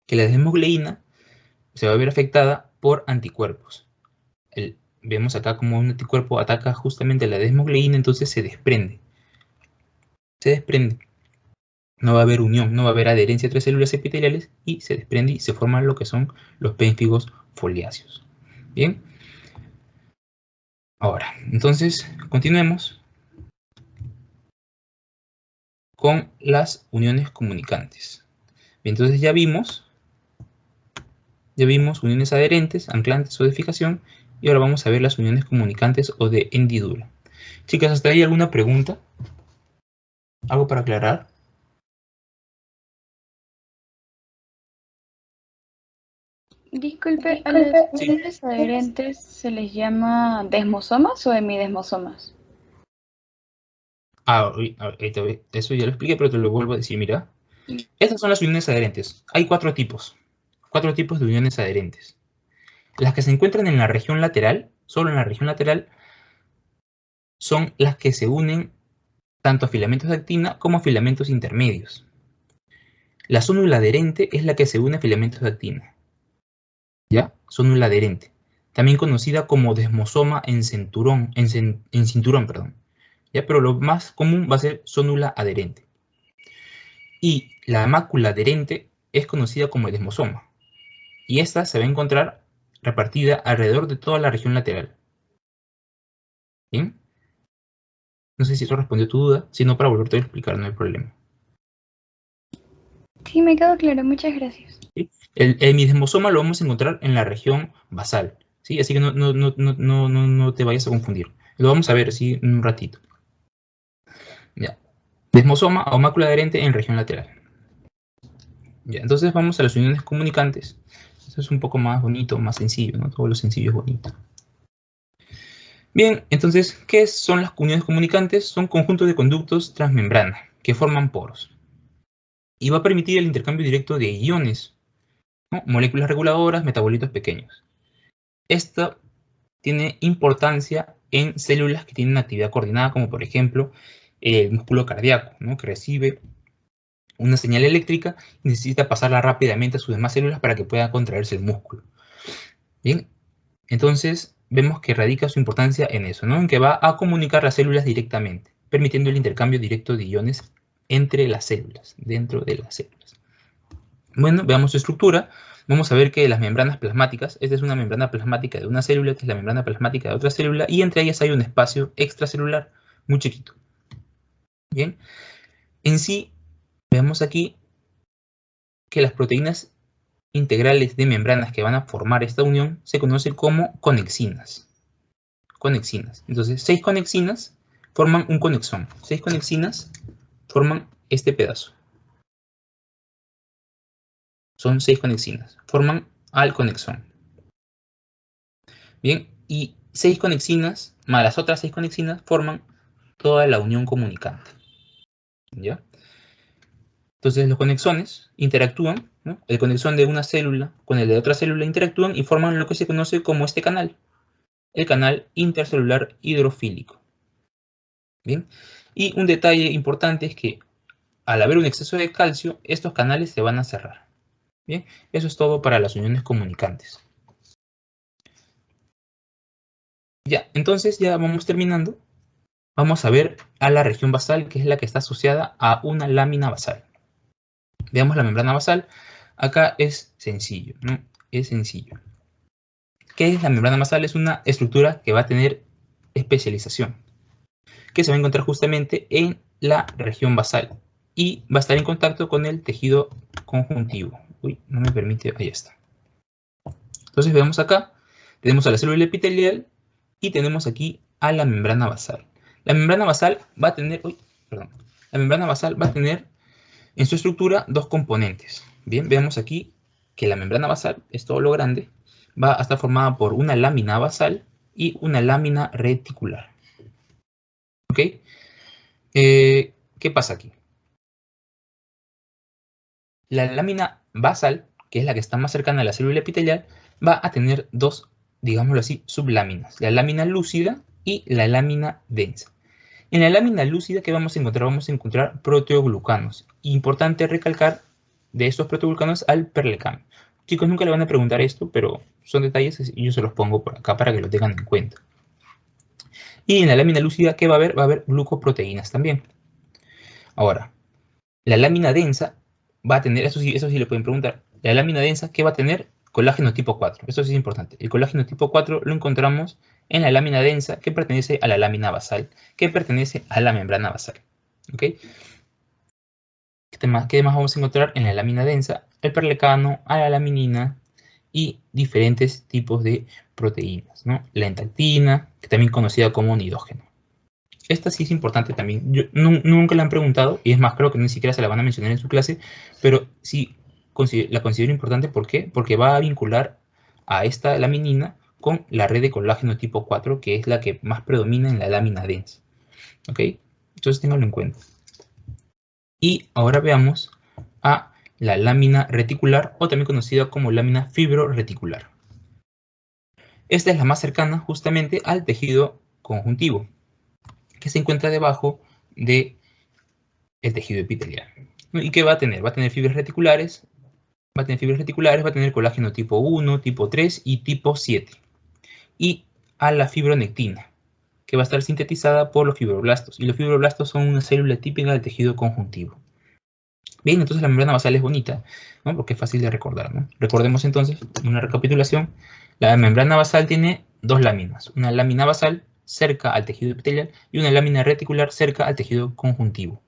Que la desmogleína se va a ver afectada por anticuerpos. Vemos acá como un anticuerpo ataca justamente a la desmogleína, entonces se desprende. se desprende. No va a haber unión, no va a haber adherencia entre células epiteliales y se desprende y se forman lo que son los pénfigos foliáceos. Bien. Ahora, entonces, continuemos con las uniones comunicantes. Bien, entonces ya vimos uniones adherentes, anclantes o de fijación, y ahora vamos a ver las uniones comunicantes o de hendidura. Chicas, ¿hasta ahí alguna pregunta? ¿Algo para aclarar? Disculpe, ¿a las uniones adherentes se les llama desmosomas o hemidesmosomas? Eso ya lo expliqué, pero te lo vuelvo a decir, mira. Estas son las uniones adherentes. Hay cuatro tipos de uniones adherentes. Las que se encuentran en la región lateral, solo en la región lateral, son las que se unen tanto a filamentos de actina como a filamentos intermedios. La zónula adherente es la que se une a filamentos de actina. ¿Ya? Zónula adherente. También conocida como desmosoma en cinturón, perdón. ¿Ya? Pero lo más común va a ser zónula adherente. Y la mácula adherente es conocida como desmosoma. Y esta se va a encontrar repartida alrededor de toda la región lateral. ¿Bien? No sé si eso respondió tu duda, si no, para volverte a explicar, no hay problema. Sí, me quedó claro, muchas gracias. ¿Sí? El hemidesmosoma lo vamos a encontrar en la región basal, ¿sí? Así que no te vayas a confundir. Lo vamos a ver así en un ratito. Ya. Desmosoma o mácula adherente en región lateral. Ya, entonces vamos a las uniones comunicantes. Esto es un poco más bonito, más sencillo, ¿no? Todo lo sencillo es bonito. Bien, entonces, ¿qué son las uniones comunicantes? Son conjuntos de conductos transmembrana que forman poros. Y va a permitir el intercambio directo de iones, ¿no? Moléculas reguladoras, metabolitos pequeños. Esto tiene importancia en células que tienen actividad coordinada, como por ejemplo el músculo cardíaco, ¿no? Que recibe una señal eléctrica y necesita pasarla rápidamente a sus demás células para que pueda contraerse el músculo. Bien, entonces vemos que radica su importancia en eso, ¿no? En que va a comunicar las células directamente, permitiendo el intercambio directo de iones entre las células, dentro de las células. Bueno, veamos su estructura. Vamos a ver que las membranas plasmáticas, esta es una membrana plasmática de una célula, esta es la membrana plasmática de otra célula, y entre ellas hay un espacio extracelular muy chiquito. Bien, en sí, vemos aquí que las proteínas integrales de membranas que van a formar esta unión se conocen como conexinas. Conexinas. Entonces, 6 conexinas forman un conexón. 6 conexinas forman este pedazo. Son 6 conexinas. Forman al conexón. Bien, y 6 conexinas más las otras 6 conexinas forman toda la unión comunicante. ¿Ya? Entonces los conexones interactúan, ¿no? El conexón de una célula con el de otra célula interactúan y forman lo que se conoce como este canal. El canal intercelular hidrofílico. Bien, y un detalle importante es que al haber un exceso de calcio, estos canales se van a cerrar. Bien, eso es todo para las uniones comunicantes. Ya, entonces ya vamos terminando. Vamos a ver a la región basal, que es la que está asociada a una lámina basal. Veamos la membrana basal. Acá es sencillo, ¿no? Es sencillo. ¿Qué es la membrana basal? Es una estructura que va a tener especialización, que se va a encontrar justamente en la región basal y va a estar en contacto con el tejido conjuntivo. Uy, no me permite, ahí está. Entonces vemos acá, tenemos a la célula epitelial y tenemos aquí a la membrana basal. La membrana basal va a tener, la membrana basal va a tener en su estructura dos componentes. Bien, veamos aquí que la membrana basal, es todo lo grande, va a estar formada por una lámina basal y una lámina reticular. ¿Ok? ¿Qué pasa aquí? La lámina basal, que es la que está más cercana a la célula epitelial, va a tener dos, digámoslo así, subláminas. La lámina lúcida y la lámina densa. En la lámina lúcida, ¿qué vamos a encontrar? Vamos a encontrar proteoglucanos. Importante recalcar de estos proteoglucanos al perlecam. Chicos, nunca le van a preguntar esto, pero son detalles y yo se los pongo por acá para que lo tengan en cuenta. Y en la lámina lúcida, ¿qué va a haber? Va a haber glucoproteínas también. Ahora, la lámina densa va a tener, eso sí le pueden preguntar, la lámina densa, ¿qué va a tener? Colágeno tipo 4. Eso sí es importante. El colágeno tipo 4 lo encontramos en la lámina densa que pertenece a la lámina basal, que pertenece a la membrana basal. ¿Ok? ¿Qué más vamos a encontrar en la lámina densa? El perlecano, a la laminina y diferentes tipos de proteínas, ¿no? La entactina, que también conocida como nidógeno. Esta sí es importante también. Yo nunca la han preguntado, y es más, creo que ni siquiera se la van a mencionar en su clase, pero sí la considero importante. ¿Por qué? Porque va a vincular a esta laminina con la red de colágeno tipo 4, que es la que más predomina en la lámina densa. ¿Ok? Entonces ténganlo en cuenta. Y ahora veamos a la lámina reticular, o también conocida como lámina fibroreticular. Esta es la más cercana justamente al tejido conjuntivo, que se encuentra debajo del tejido epitelial. ¿Y qué va a tener? Va a tener fibras reticulares, va a tener colágeno tipo 1, tipo 3 y tipo 7. Y a la fibronectina, que va a estar sintetizada por los fibroblastos. Y los fibroblastos son una célula típica del tejido conjuntivo. Bien, entonces la membrana basal es bonita, ¿no? Porque es fácil de recordar, ¿no? Recordemos entonces, en una recapitulación, la membrana basal tiene dos láminas. Una lámina basal cerca al tejido epitelial y una lámina reticular cerca al tejido conjuntivo.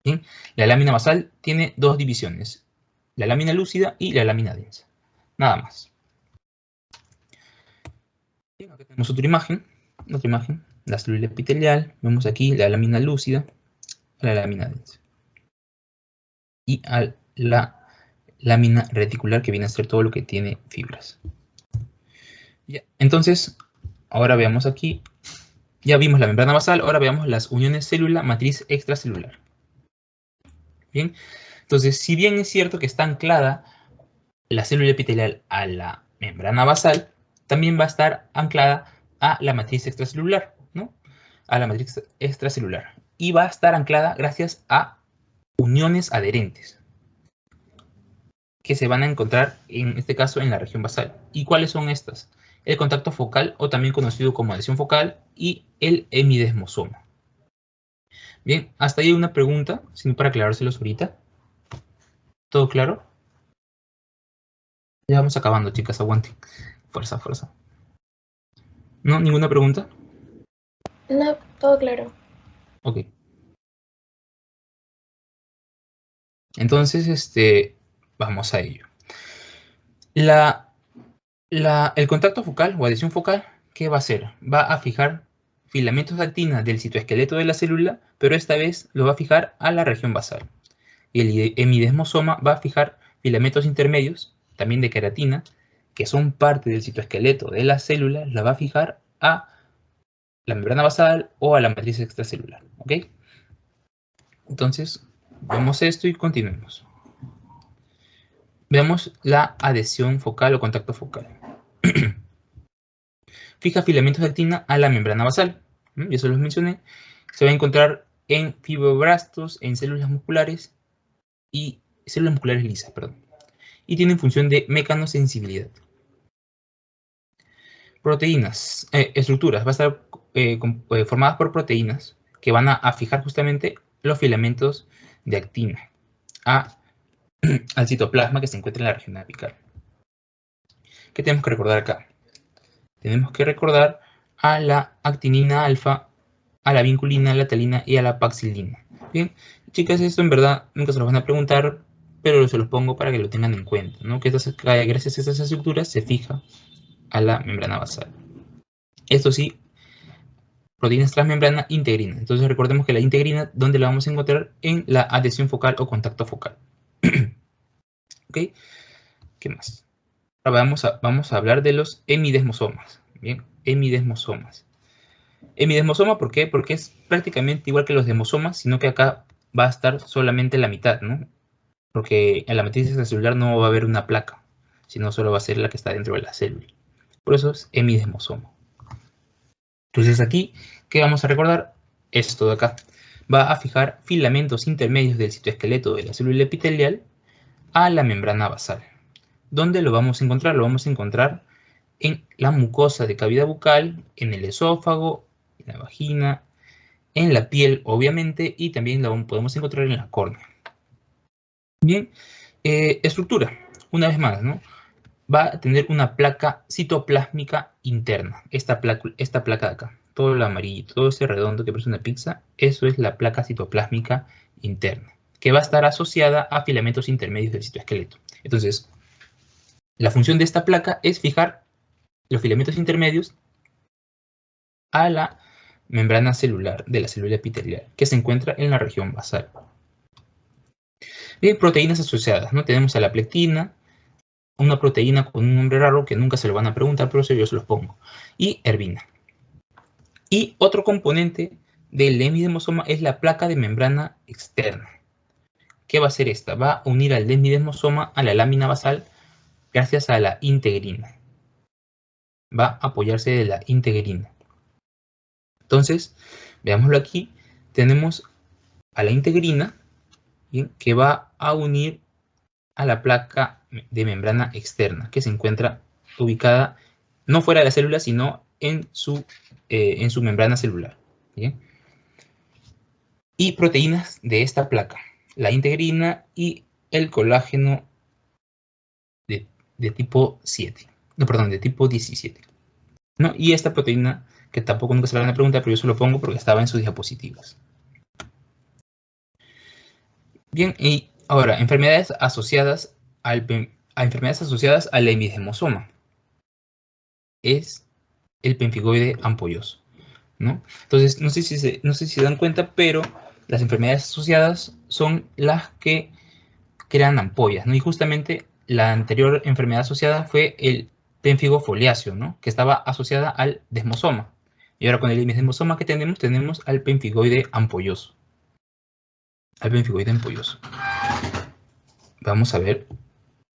¿Bien? La lámina basal tiene dos divisiones, la lámina lúcida y la lámina densa. Nada más. Bien, acá tenemos otra imagen, la célula epitelial. Vemos aquí la lámina lúcida, la lámina densa. Y a la lámina reticular, que viene a ser todo lo que tiene fibras. Ya, entonces, ahora veamos aquí, ya vimos la membrana basal, ahora veamos las uniones célula-matriz extracelular. Bien, entonces, si bien es cierto que está anclada la célula epitelial a la membrana basal, también va a estar anclada a la matriz extracelular, ¿no? A la matriz extracelular. Y va a estar anclada gracias a uniones adherentes, que se van a encontrar, en este caso, en la región basal. ¿Y cuáles son estas? El contacto focal, o también conocido como adhesión focal, y el hemidesmosoma. Bien, hasta ahí una pregunta, sino para aclarárselos ahorita. ¿Todo claro? Ya vamos acabando, chicas, aguanten. Fuerza, fuerza. ¿No? ¿Ninguna pregunta? No, todo claro. Ok. Entonces, vamos a ello. El contacto focal o adhesión focal, ¿qué va a hacer? Va a fijar filamentos de actina del citoesqueleto de la célula, pero esta vez lo va a fijar a la región basal. Y el hemidesmosoma va a fijar filamentos intermedios, también de queratina, que son parte del citoesqueleto de la célula, la va a fijar a la membrana basal o a la matriz extracelular. ¿Ok? Entonces, vemos esto y continuemos. Veamos la adhesión focal o contacto focal. Fija filamentos de actina a la membrana basal. Ya eso los mencioné. Se va a encontrar en fibroblastos, en células musculares y células musculares lisas, perdón. Y tienen función de mecanosensibilidad. Proteínas, estructuras, va a estar formadas por proteínas que van a fijar justamente los filamentos de actina al citoplasma que se encuentra en la región apical. ¿Qué tenemos que recordar acá? Tenemos que recordar a la actinina alfa, a la vinculina, a la talina y a la paxilina. Bien, chicas, esto en verdad nunca se los van a preguntar, pero se los pongo para que lo tengan en cuenta, ¿no? Que gracias a estas estructuras se fija a la membrana basal. Esto sí, proteínas transmembrana integrina. Entonces recordemos que la integrina, ¿dónde la vamos a encontrar? En la adhesión focal o contacto focal. ¿Ok? ¿Qué más? Ahora vamos a hablar de los hemidesmosomas. Bien, hemidesmosomas. Hemidesmosoma, ¿por qué? Porque es prácticamente igual que los desmosomas, sino que acá va a estar solamente la mitad, ¿no? Porque en la matriz extracelular no va a haber una placa, sino solo va a ser la que está dentro de la célula. Por eso es hemidesmosoma. Entonces aquí, ¿qué vamos a recordar? Esto de acá. Va a fijar filamentos intermedios del citoesqueleto de la célula epitelial a la membrana basal. ¿Dónde lo vamos a encontrar? Lo vamos a encontrar en la mucosa de cavidad bucal, en el esófago, en la vagina, en la piel, obviamente, y también la podemos encontrar en la córnea. Bien, estructura, una vez más, ¿no? Va a tener una placa citoplásmica interna, esta placa de acá, todo lo amarillo, todo ese redondo que parece una pizza, eso es la placa citoplásmica interna, que va a estar asociada a filamentos intermedios del citoesqueleto. Entonces, la función de esta placa es fijar los filamentos intermedios a la membrana celular de la célula epitelial, que se encuentra en la región basal. Bien, proteínas asociadas, ¿no? Tenemos a la plectina, una proteína con un nombre raro que nunca se lo van a preguntar, pero yo se los pongo, y herbina. Y otro componente del hemidesmosoma es la placa de membrana externa. ¿Qué va a hacer esta? Va a unir al hemidesmosoma a la lámina basal gracias a la integrina. Va a apoyarse de la integrina. Entonces, veámoslo aquí, tenemos a la integrina, ¿bien?, que va a unir a la placa de membrana externa, que se encuentra ubicada no fuera de la célula, sino en su membrana celular. ¿Bien? Y proteínas de esta placa, la integrina y el colágeno de tipo 7. No, perdón, de tipo 17. ¿No? Y esta proteína, que tampoco nunca se la van a preguntar, pero yo se lo pongo porque estaba en sus diapositivas. Bien, y ahora, enfermedades asociadas al hemidesmosoma. Es el pemfigoide ampolloso, ¿no? Entonces, no sé si se dan cuenta, pero las enfermedades asociadas son las que crean ampollas, ¿no? Y justamente la anterior enfermedad asociada fue el pénfigo foliáceo, ¿no? Que estaba asociada al desmosoma. Y ahora con el hemidesmosoma que tenemos al pemfigoide ampolloso. Vamos a ver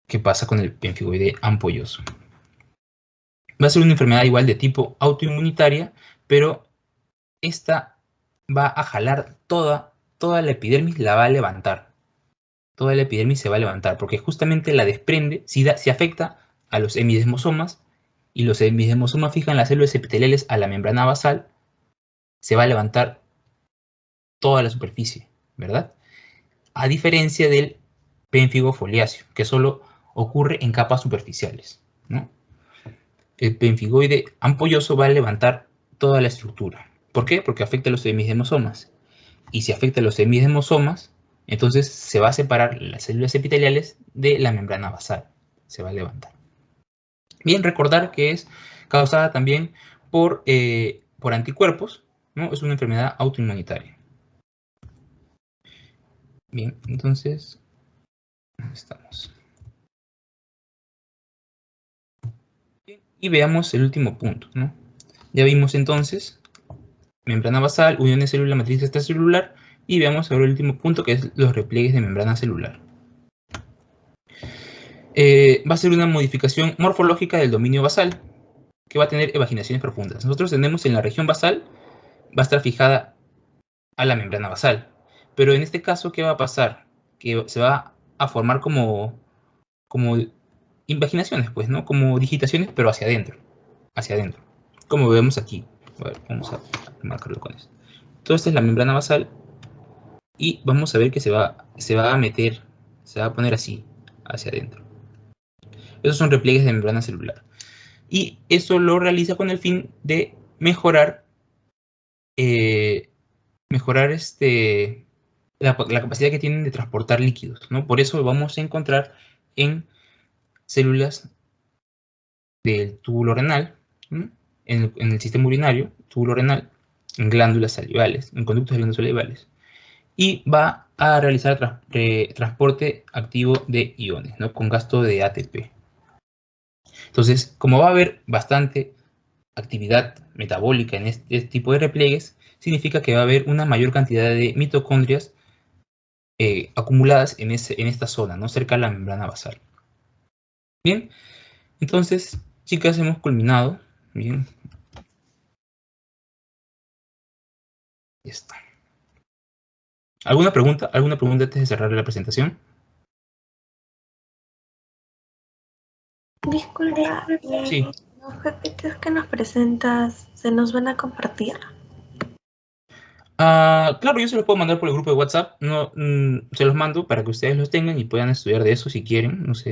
qué pasa con el pemfigoide ampolloso. Va a ser una enfermedad igual de tipo autoinmunitaria, pero esta va a jalar toda la epidermis, la va a levantar. Toda la epidermis se va a levantar, porque justamente la desprende, si afecta a los hemidesmosomas, y los hemidesmosomas fijan las células epiteliales a la membrana basal, se va a levantar toda la superficie, ¿verdad? A diferencia del pénfigo foliáceo, que solo ocurre en capas superficiales, ¿no? El pemfigoide ampolloso va a levantar toda la estructura. ¿Por qué? Porque afecta a los hemidesmosomas. Y si afecta a los hemidesmosomas, entonces se va a separar las células epiteliales de la membrana basal. Se va a levantar. Bien, recordar que es causada también por anticuerpos, ¿no? Es una enfermedad autoinmunitaria. Bien, entonces, ¿dónde estamos? Bien, y veamos el último punto, ¿no? Ya vimos entonces membrana basal, unión de célula matriz extracelular, y veamos ahora el último punto, que es los repliegues de membrana celular. Va a ser una modificación morfológica del dominio basal, que va a tener evaginaciones profundas. Nosotros tenemos en la región basal, va a estar fijada a la membrana basal. Pero en este caso, ¿qué va a pasar? Que se va a formar como invaginaciones, pues, ¿no? Como digitaciones, pero hacia adentro. Hacia adentro. Como vemos aquí. A ver, vamos a marcarlo con esto. Entonces, esta es la membrana basal. Y vamos a ver que se va a meter, se va a poner así, hacia adentro. Esos son repliegues de membrana celular. Y eso lo realiza con el fin de mejorar la capacidad que tienen de transportar líquidos, ¿no? Por eso vamos a encontrar en células del túbulo renal, ¿no? En el sistema urinario, túbulo renal, en glándulas salivales, en conductos de glándulas salivales. Y va a realizar transporte activo de iones, ¿no? Con gasto de ATP. Entonces, como va a haber bastante actividad metabólica en este tipo de repliegues, significa que va a haber una mayor cantidad de mitocondrias acumuladas en esta zona, ¿no? Cerca de la membrana basal. Bien, entonces, chicas, hemos culminado. Bien. Ya está. ¿Alguna pregunta? ¿Alguna pregunta antes de cerrar la presentación? Disculpa, Sí. los PPTs que nos presentas, ¿se nos van a compartir? Claro, yo se los puedo mandar por el grupo de WhatsApp. No, se los mando para que ustedes los tengan y puedan estudiar de eso si quieren. No sé.